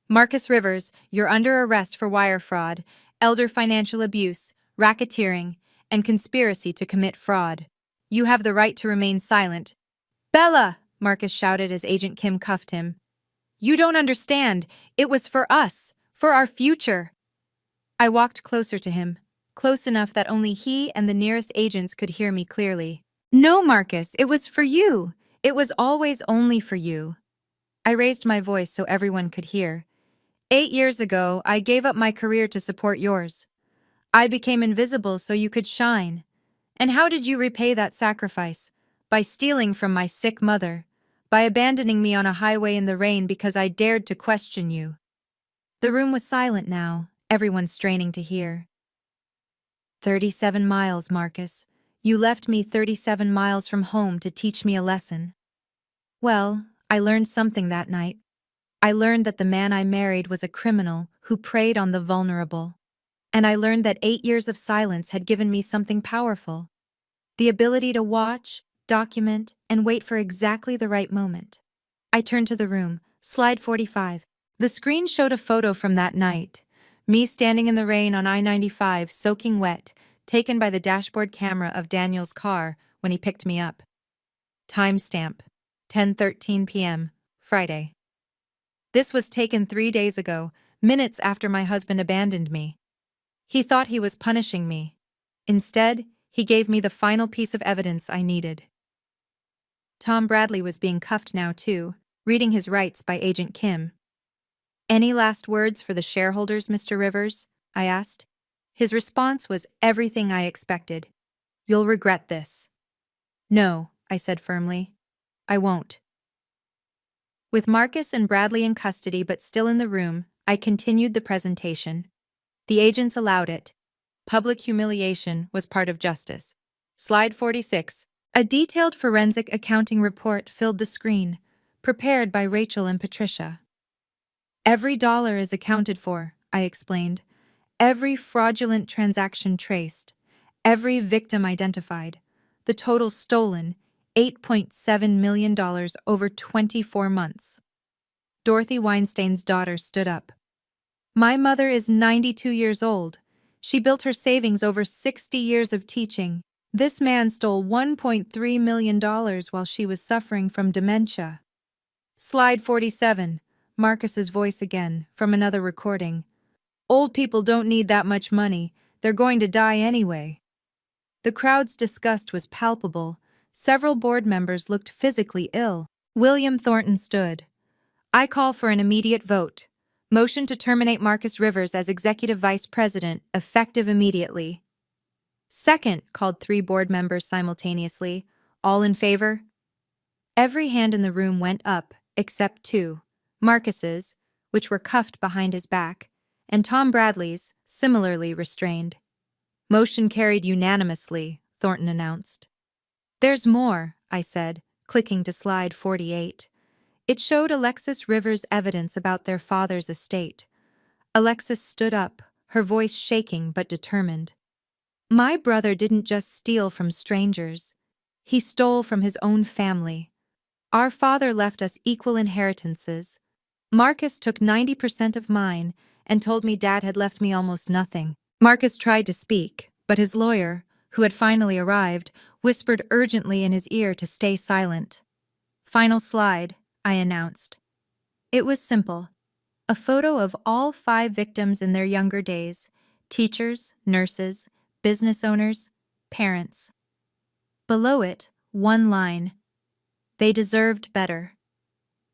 Marcus Rivers, you're under arrest for wire fraud, elder financial abuse, racketeering, and conspiracy to commit fraud. You have the right to remain silent. Bella! Marcus shouted as Agent Kim cuffed him. You don't understand. It was for us, for our future. I walked closer to him, close enough that only he and the nearest agents could hear me clearly. No, Marcus, it was for you. It was always only for you. I raised my voice so everyone could hear. 8 years ago, I gave up my career to support yours. I became invisible so you could shine. And how did you repay that sacrifice? By stealing from my sick mother. By abandoning me on a highway in the rain because I dared to question you. The room was silent now, everyone straining to hear. 37 miles, Marcus. You left me 37 miles from home to teach me a lesson. Well, I learned something that night. I learned that the man I married was a criminal who preyed on the vulnerable. And I learned that 8 years of silence had given me something powerful. The ability to watch, document, and wait for exactly the right moment. I turned to the room. Slide 45. The screen showed a photo from that night. Me standing in the rain on I-95, soaking wet, taken by the dashboard camera of Daniel's car when he picked me up. Timestamp: 10:13 p.m., Friday. This was taken 3 days ago, minutes after my husband abandoned me. He thought he was punishing me. Instead, he gave me the final piece of evidence I needed. Tom Bradley was being cuffed now too, reading his rights by Agent Kim. Any last words for the shareholders, Mr. Rivers? I asked. His response was everything I expected. You'll regret this. No, I said firmly. I won't. With Marcus and Bradley in custody but still in the room, I continued the presentation. The agents allowed it. Public humiliation was part of justice. Slide 46. A detailed forensic accounting report filled the screen, prepared by Rachel and Patricia. Every dollar is accounted for, I explained. Every fraudulent transaction traced. Every victim identified. The total stolen, $8.7 million over 24 months. Dorothy Weinstein's daughter stood up. My mother is 92 years old. She built her savings over 60 years of teaching. This man stole $1.3 million while she was suffering from dementia. Slide 47. Marcus's voice again, from another recording. Old people don't need that much money. They're going to die anyway. The crowd's disgust was palpable. Several board members looked physically ill. William Thornton stood. I call for an immediate vote. Motion to terminate Marcus Rivers as Executive Vice President, effective immediately. Second, called 3 board members simultaneously. All in favor? Every hand in the room went up, except 2. Marcus's, which were cuffed behind his back, and Tom Bradley's, similarly restrained. Motion carried unanimously, Thornton announced. There's more, I said, clicking to slide 48. It showed Alexis Rivers' evidence about their father's estate. Alexis stood up, her voice shaking but determined. My brother didn't just steal from strangers. He stole from his own family. Our father left us equal inheritances. Marcus took 90% of mine and told me Dad had left me almost nothing. Marcus tried to speak, but his lawyer, who had finally arrived, whispered urgently in his ear to stay silent. Final slide, I announced. It was simple. A photo of all 5 victims in their younger days: teachers, nurses, business owners, parents. Below it, one line: they deserved better.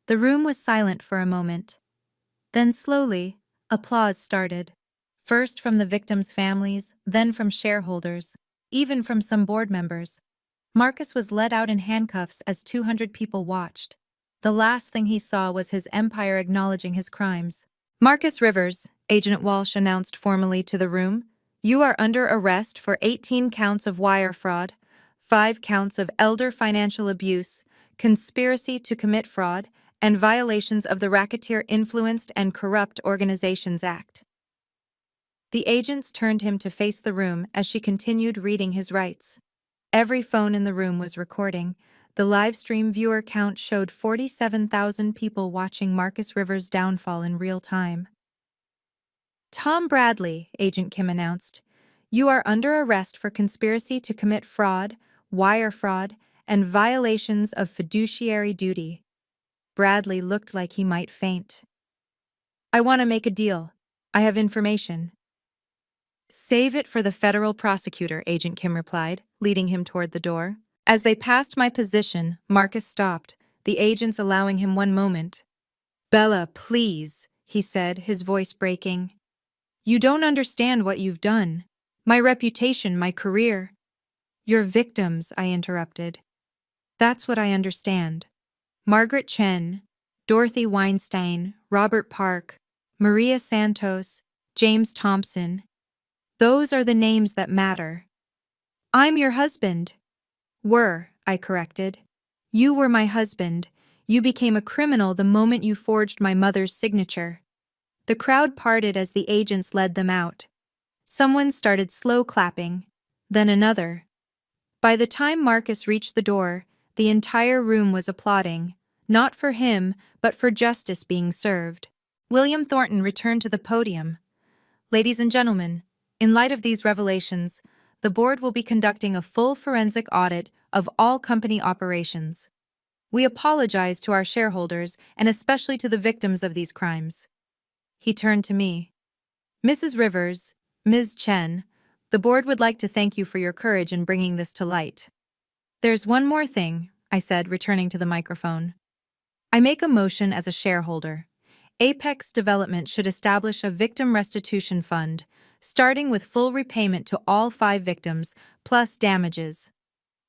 The room was silent for a moment. Then slowly, applause started. First from the victims' families, then from shareholders, even from some board members. Marcus was led out in handcuffs as 200 people watched. The last thing he saw was his empire acknowledging his crimes. Marcus Rivers, Agent Walsh announced formally to the room, you are under arrest for 18 counts of wire fraud, 5 counts of elder financial abuse, conspiracy to commit fraud, and violations of the Racketeer Influenced and Corrupt Organizations Act. The agents turned him to face the room as she continued reading his rights. Every phone in the room was recording. The live stream viewer count showed 47,000 people watching Marcus Rivers' downfall in real time. Tom Bradley, Agent Kim announced, you are under arrest for conspiracy to commit fraud, wire fraud, and violations of fiduciary duty. Bradley looked like he might faint. I want to make a deal. I have information. Save it for the federal prosecutor, Agent Kim replied, leading him toward the door. As they passed my position, Marcus stopped, the agents allowing him one moment. Bella, please, he said, his voice breaking. You don't understand what you've done. My reputation, my career. Your victims, I interrupted. That's what I understand. Margaret Chen, Dorothy Weinstein, Robert Park, Maria Santos, James Thompson. Those are the names that matter. I'm your husband. Were, I corrected. You were my husband. You became a criminal the moment you forged my mother's signature. The crowd parted as the agents led them out. Someone started slow clapping, then another. By the time Marcus reached the door, the entire room was applauding, not for him, but for justice being served. William Thornton returned to the podium. Ladies and gentlemen, in light of these revelations, the board will be conducting a full forensic audit of all company operations. We apologize to our shareholders and especially to the victims of these crimes. He turned to me. Mrs. Rivers, Ms. Chen, the board would like to thank you for your courage in bringing this to light. There's one more thing, I said, returning to the microphone. I make a motion as a shareholder. Apex Development should establish a victim restitution fund, starting with full repayment to all 5 victims, plus damages.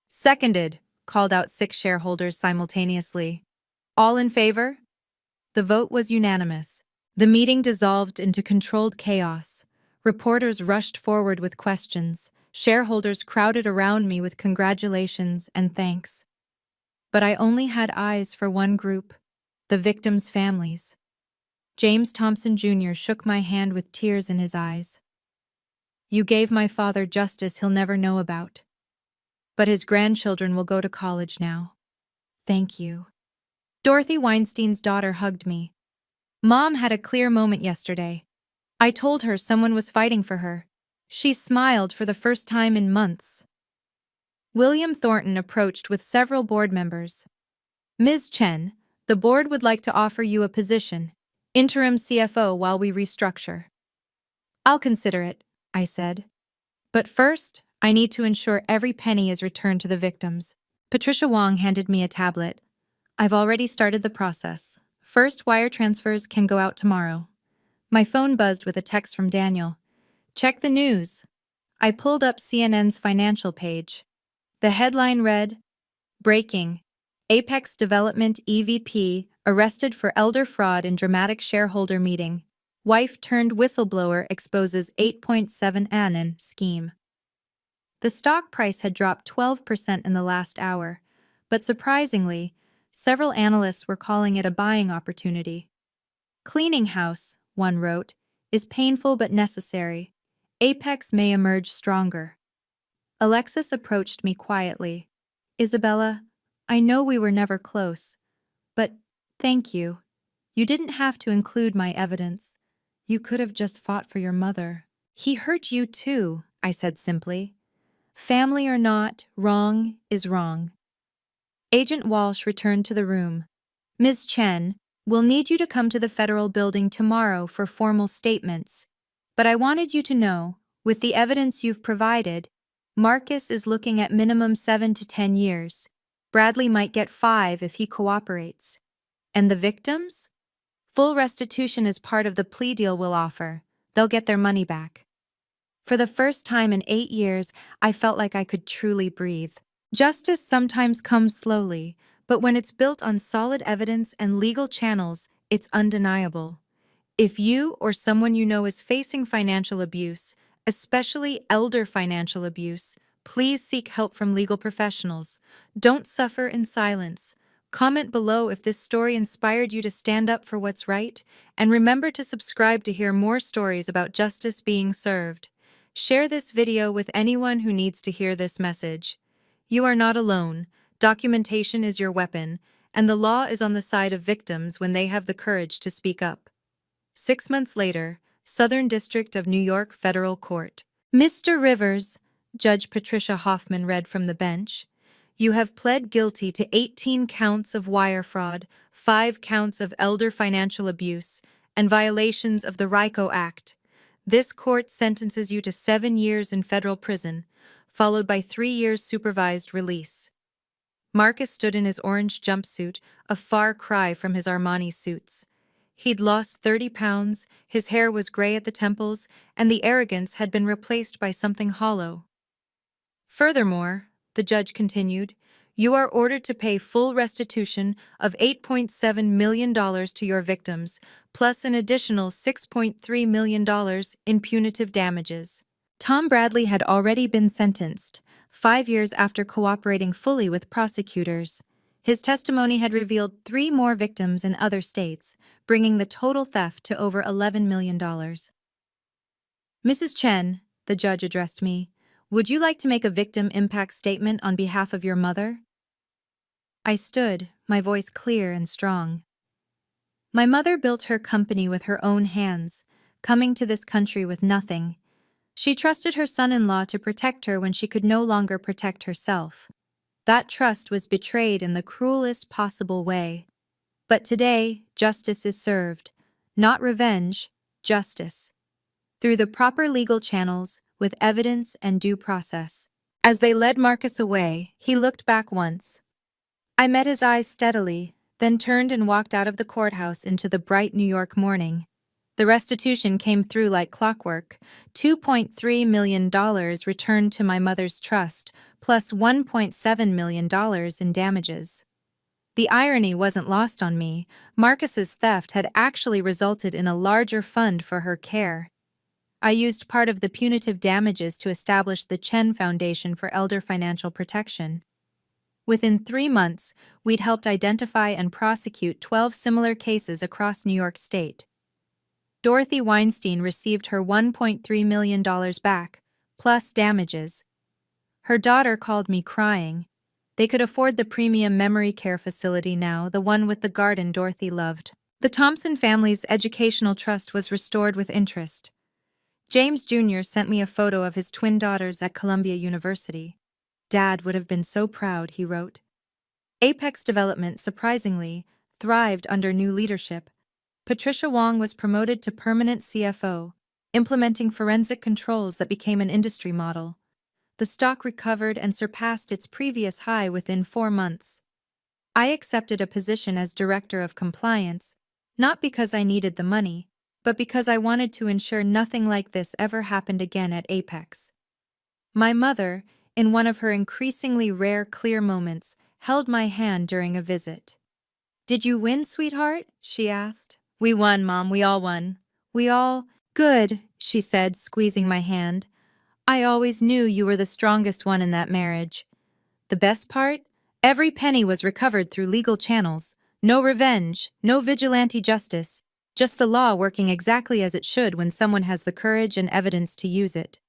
Seconded, called out 6 shareholders simultaneously. All in favor? The vote was unanimous. The meeting dissolved into controlled chaos. Reporters rushed forward with questions. Shareholders crowded around me with congratulations and thanks. But I only had eyes for one group, the victims' families. James Thompson Jr. shook my hand with tears in his eyes. You gave my father justice he'll never know about. But his grandchildren will go to college now. Thank you. Dorothy Weinstein's daughter hugged me. Mom had a clear moment yesterday. I told her someone was fighting for her. She smiled for the first time in months. William Thornton approached with several board members. Ms. Chen, the board would like to offer you a position, interim CFO while we restructure. I'll consider it, I said. But first, I need to ensure every penny is returned to the victims. Patricia Wong handed me a tablet. I've already started the process. First wire transfers can go out tomorrow. My phone buzzed with a text from Daniel. Check the news. I pulled up CNN's financial page. The headline read, Breaking. Apex Development EVP arrested for elder fraud in dramatic shareholder meeting. Wife turned whistleblower exposes 8.7 Annan scheme. The stock price had dropped 12% in the last hour, but surprisingly, several analysts were calling it a buying opportunity. Cleaning house, one wrote, is painful but necessary. Apex may emerge stronger. Alexis approached me quietly. Isabella, I know we were never close, but thank you. You didn't have to include my evidence. You could have just fought for your mother. He hurt you too, I said simply. Family or not, wrong is wrong. Agent Walsh returned to the room. Ms. Chen, we'll need you to come to the federal building tomorrow for formal statements. But I wanted you to know, with the evidence you've provided, Marcus is looking at minimum 7 to 10 years. Bradley might get 5 if he cooperates. And the victims? Full restitution is part of the plea deal we'll offer. They'll get their money back. For the first time in 8 years, I felt like I could truly breathe. Justice sometimes comes slowly, but when it's built on solid evidence and legal channels, it's undeniable. If you or someone you know is facing financial abuse, especially elder financial abuse, please seek help from legal professionals. Don't suffer in silence. Comment below if this story inspired you to stand up for what's right, and remember to subscribe to hear more stories about justice being served. Share this video with anyone who needs to hear this message. You are not alone. Documentation is your weapon, and the law is on the side of victims when they have the courage to speak up. 6 months later, Southern District of New York Federal Court. Mr. Rivers, Judge Patricia Hoffman read from the bench, you have pled guilty to 18 counts of wire fraud, 5 counts of elder financial abuse, and violations of the RICO Act. This court sentences you to 7 years in federal prison, followed by 3 years supervised release. Marcus stood in his orange jumpsuit, a far cry from his Armani suits. He'd lost 30 pounds, his hair was gray at the temples, and the arrogance had been replaced by something hollow. Furthermore, the judge continued, you are ordered to pay full restitution of $8.7 million to your victims, plus an additional $6.3 million in punitive damages. Tom Bradley had already been sentenced, 5 years after cooperating fully with prosecutors. His testimony had revealed 3 more victims in other states, bringing the total theft to over $11 million. Mrs. Chen, the judge addressed me, would you like to make a victim impact statement on behalf of your mother? I stood, my voice clear and strong. My mother built her company with her own hands, coming to this country with nothing. She trusted her son-in-law to protect her when she could no longer protect herself. That trust was betrayed in the cruelest possible way. But today, justice is served. Not revenge, justice. Through the proper legal channels, with evidence and due process. As they led Marcus away, he looked back once. I met his eyes steadily, then turned and walked out of the courthouse into the bright New York morning. The restitution came through like clockwork. $2.3 million returned to my mother's trust, plus $1.7 million in damages. The irony wasn't lost on me. Marcus's theft had actually resulted in a larger fund for her care. I used part of the punitive damages to establish the Chen Foundation for Elder Financial Protection. Within 3 months, we'd helped identify and prosecute 12 similar cases across New York State. Dorothy Weinstein received her $1.3 million back, plus damages. Her daughter called me crying. They could afford the premium memory care facility now, the one with the garden Dorothy loved. The Thompson family's educational trust was restored with interest. James Jr. sent me a photo of his twin daughters at Columbia University. Dad would have been so proud, he wrote. Apex Development, surprisingly, thrived under new leadership. Patricia Wong was promoted to permanent CFO, implementing forensic controls that became an industry model. The stock recovered and surpassed its previous high within 4 months. I accepted a position as Director of Compliance, not because I needed the money, but because I wanted to ensure nothing like this ever happened again at Apex. My mother, in one of her increasingly rare clear moments, held my hand during a visit. Did you win, sweetheart? She asked. We won, Mom. We all won. We all... Good, she said, squeezing my hand. I always knew you were the strongest one in that marriage. The best part? Every penny was recovered through legal channels. No revenge, no vigilante justice, just the law working exactly as it should when someone has the courage and evidence to use it.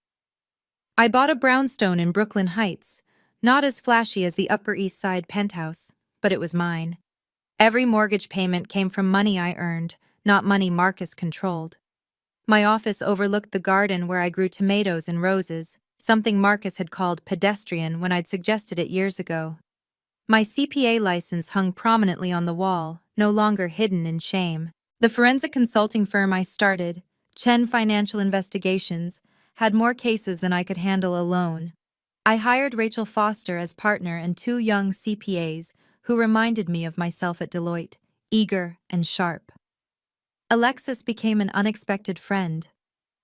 I bought a brownstone in Brooklyn Heights, not as flashy as the Upper East Side penthouse, but it was mine. Every mortgage payment came from money I earned, not money Marcus controlled. My office overlooked the garden where I grew tomatoes and roses, something Marcus had called pedestrian when I'd suggested it years ago. My CPA license hung prominently on the wall, no longer hidden in shame. The forensic consulting firm I started, Chen Financial Investigations, had more cases than I could handle alone. I hired Rachel Foster as partner and two young CPAs who reminded me of myself at Deloitte, eager and sharp. Alexis became an unexpected friend.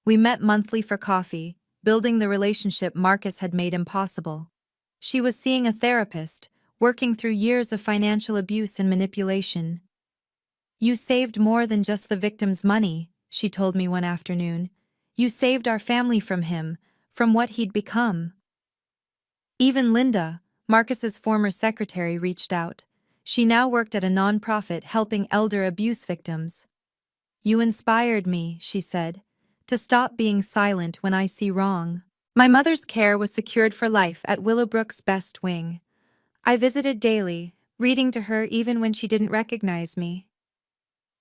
We met monthly for coffee, building the relationship Marcus had made impossible. She was seeing a therapist, working through years of financial abuse and manipulation. "You saved more than just the victim's money," she told me one afternoon. "You saved our family from him, from what he'd become." Even Linda, Marcus's former secretary, reached out. She now worked at a nonprofit helping elder abuse victims. "You inspired me," she said, "to stop being silent when I see wrong." My mother's care was secured for life at Willowbrook's Best Wing. I visited daily, reading to her even when she didn't recognize me.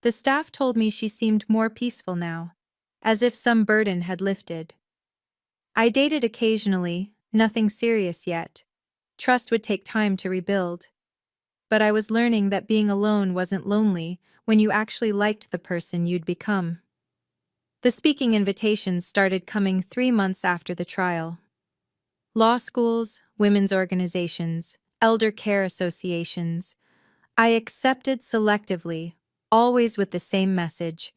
The staff told me she seemed more peaceful now, as if some burden had lifted. I dated occasionally, nothing serious yet. Trust would take time to rebuild. But I was learning that being alone wasn't lonely when you actually liked the person you'd become. The speaking invitations started coming 3 months after the trial. Law schools, women's organizations, elder care associations. I accepted selectively, always with the same message.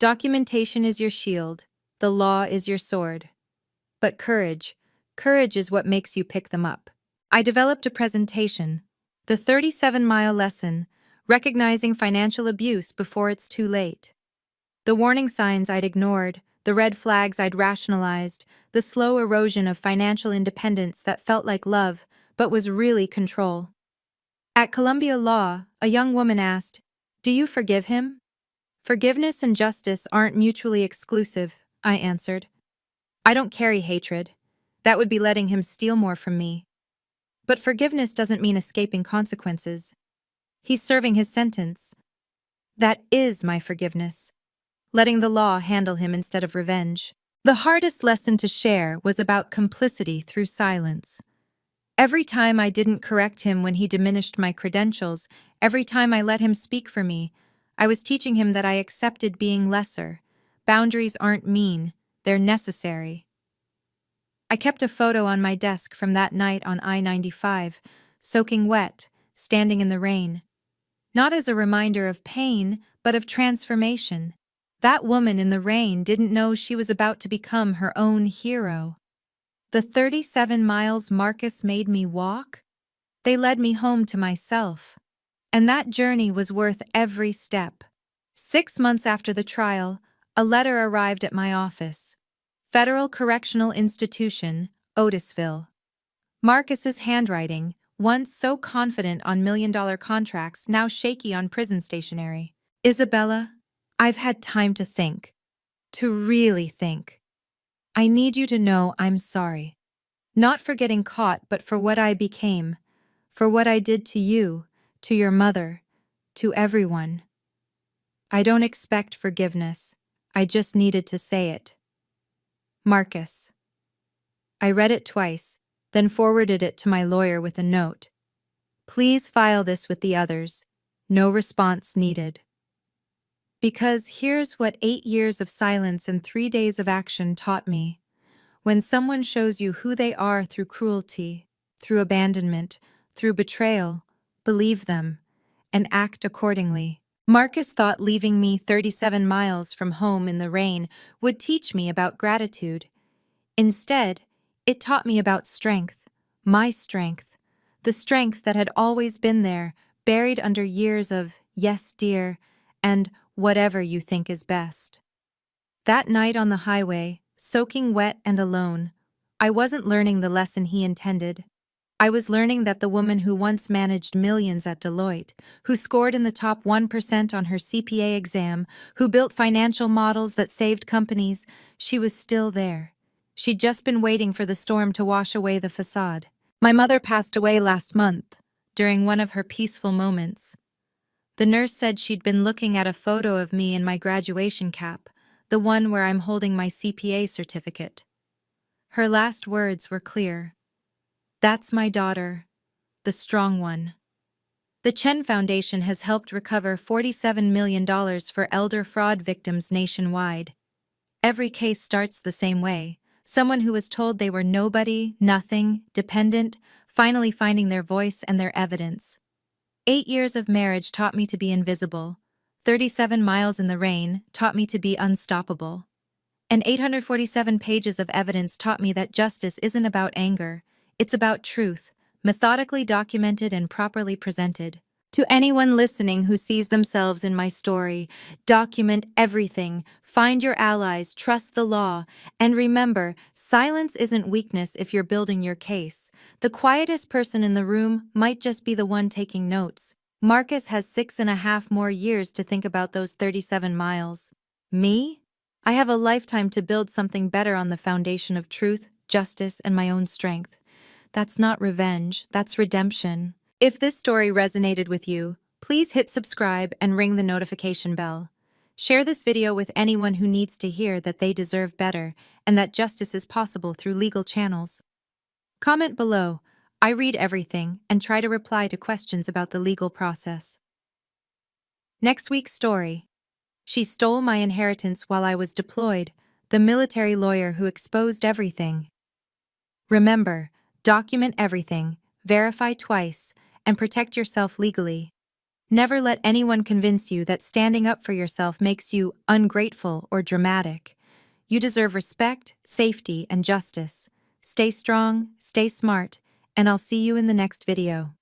Documentation is your shield, the law is your sword. But courage is what makes you pick them up. I developed a presentation, the 37-mile lesson, recognizing financial abuse before it's too late. The warning signs I'd ignored, the red flags I'd rationalized, the slow erosion of financial independence that felt like love, but was really control. At Columbia Law, a young woman asked, "Do you forgive him?" "Forgiveness and justice aren't mutually exclusive," I answered. "I don't carry hatred. That would be letting him steal more from me. But forgiveness doesn't mean escaping consequences. He's serving his sentence. That is my forgiveness. Letting the law handle him instead of revenge." The hardest lesson to share was about complicity through silence. Every time I didn't correct him when he diminished my credentials, every time I let him speak for me, I was teaching him that I accepted being lesser. Boundaries aren't mean, they're necessary. I kept a photo on my desk from that night on I-95, soaking wet, standing in the rain. Not as a reminder of pain, but of transformation. That woman in the rain didn't know she was about to become her own hero. The 37 miles Marcus made me walk, they led me home to myself. And that journey was worth every step. 6 months after the trial, a letter arrived at my office. Federal Correctional Institution, Otisville. Marcus's handwriting, once so confident on million-dollar contracts, now shaky on prison stationery. "Isabella, I've had time to think. To really think. I need you to know I'm sorry. Not for getting caught, but for what I became. For what I did to you, to your mother, to everyone. I don't expect forgiveness. I just needed to say it. Marcus." I read it twice, then forwarded it to my lawyer with a note. "Please file this with the others. No response needed." Because here's what 8 years of silence and 3 days of action taught me. When someone shows you who they are through cruelty, through abandonment, through betrayal, believe them and act accordingly. Marcus thought leaving me 37 miles from home in the rain would teach me about gratitude. Instead, it taught me about strength, my strength, the strength that had always been there, buried under years of "yes, dear," and "whatever you think is best." That night on the highway, soaking wet and alone, I wasn't learning the lesson he intended. I was learning that the woman who once managed millions at Deloitte, who scored in the top 1% on her CPA exam, who built financial models that saved companies, she was still there. She'd just been waiting for the storm to wash away the facade. My mother passed away last month, during one of her peaceful moments. The nurse said she'd been looking at a photo of me in my graduation cap, the one where I'm holding my CPA certificate. Her last words were clear. "That's my daughter, the strong one." The Chen Foundation has helped recover $47 million for elder fraud victims nationwide. Every case starts the same way. Someone who was told they were nobody, nothing, dependent, finally finding their voice and their evidence. 8 years of marriage taught me to be invisible. 37 miles in the rain taught me to be unstoppable. And 847 pages of evidence taught me that justice isn't about anger, it's about truth, methodically documented and properly presented. To anyone listening who sees themselves in my story, document everything, find your allies, trust the law, and remember, silence isn't weakness if you're building your case. The quietest person in the room might just be the one taking notes. Marcus has 6.5 more years to think about those 37 miles. Me? I have a lifetime to build something better on the foundation of truth, justice, and my own strength. That's not revenge, that's redemption. If this story resonated with you, please hit subscribe and ring the notification bell. Share this video with anyone who needs to hear that they deserve better and that justice is possible through legal channels. Comment below. I read everything and try to reply to questions about the legal process. Next week's story. She stole my inheritance while I was deployed, the military lawyer who exposed everything. Remember, document everything, verify twice, and protect yourself legally. Never let anyone convince you that standing up for yourself makes you ungrateful or dramatic. You deserve respect, safety, and justice. Stay strong, stay smart, and I'll see you in the next video.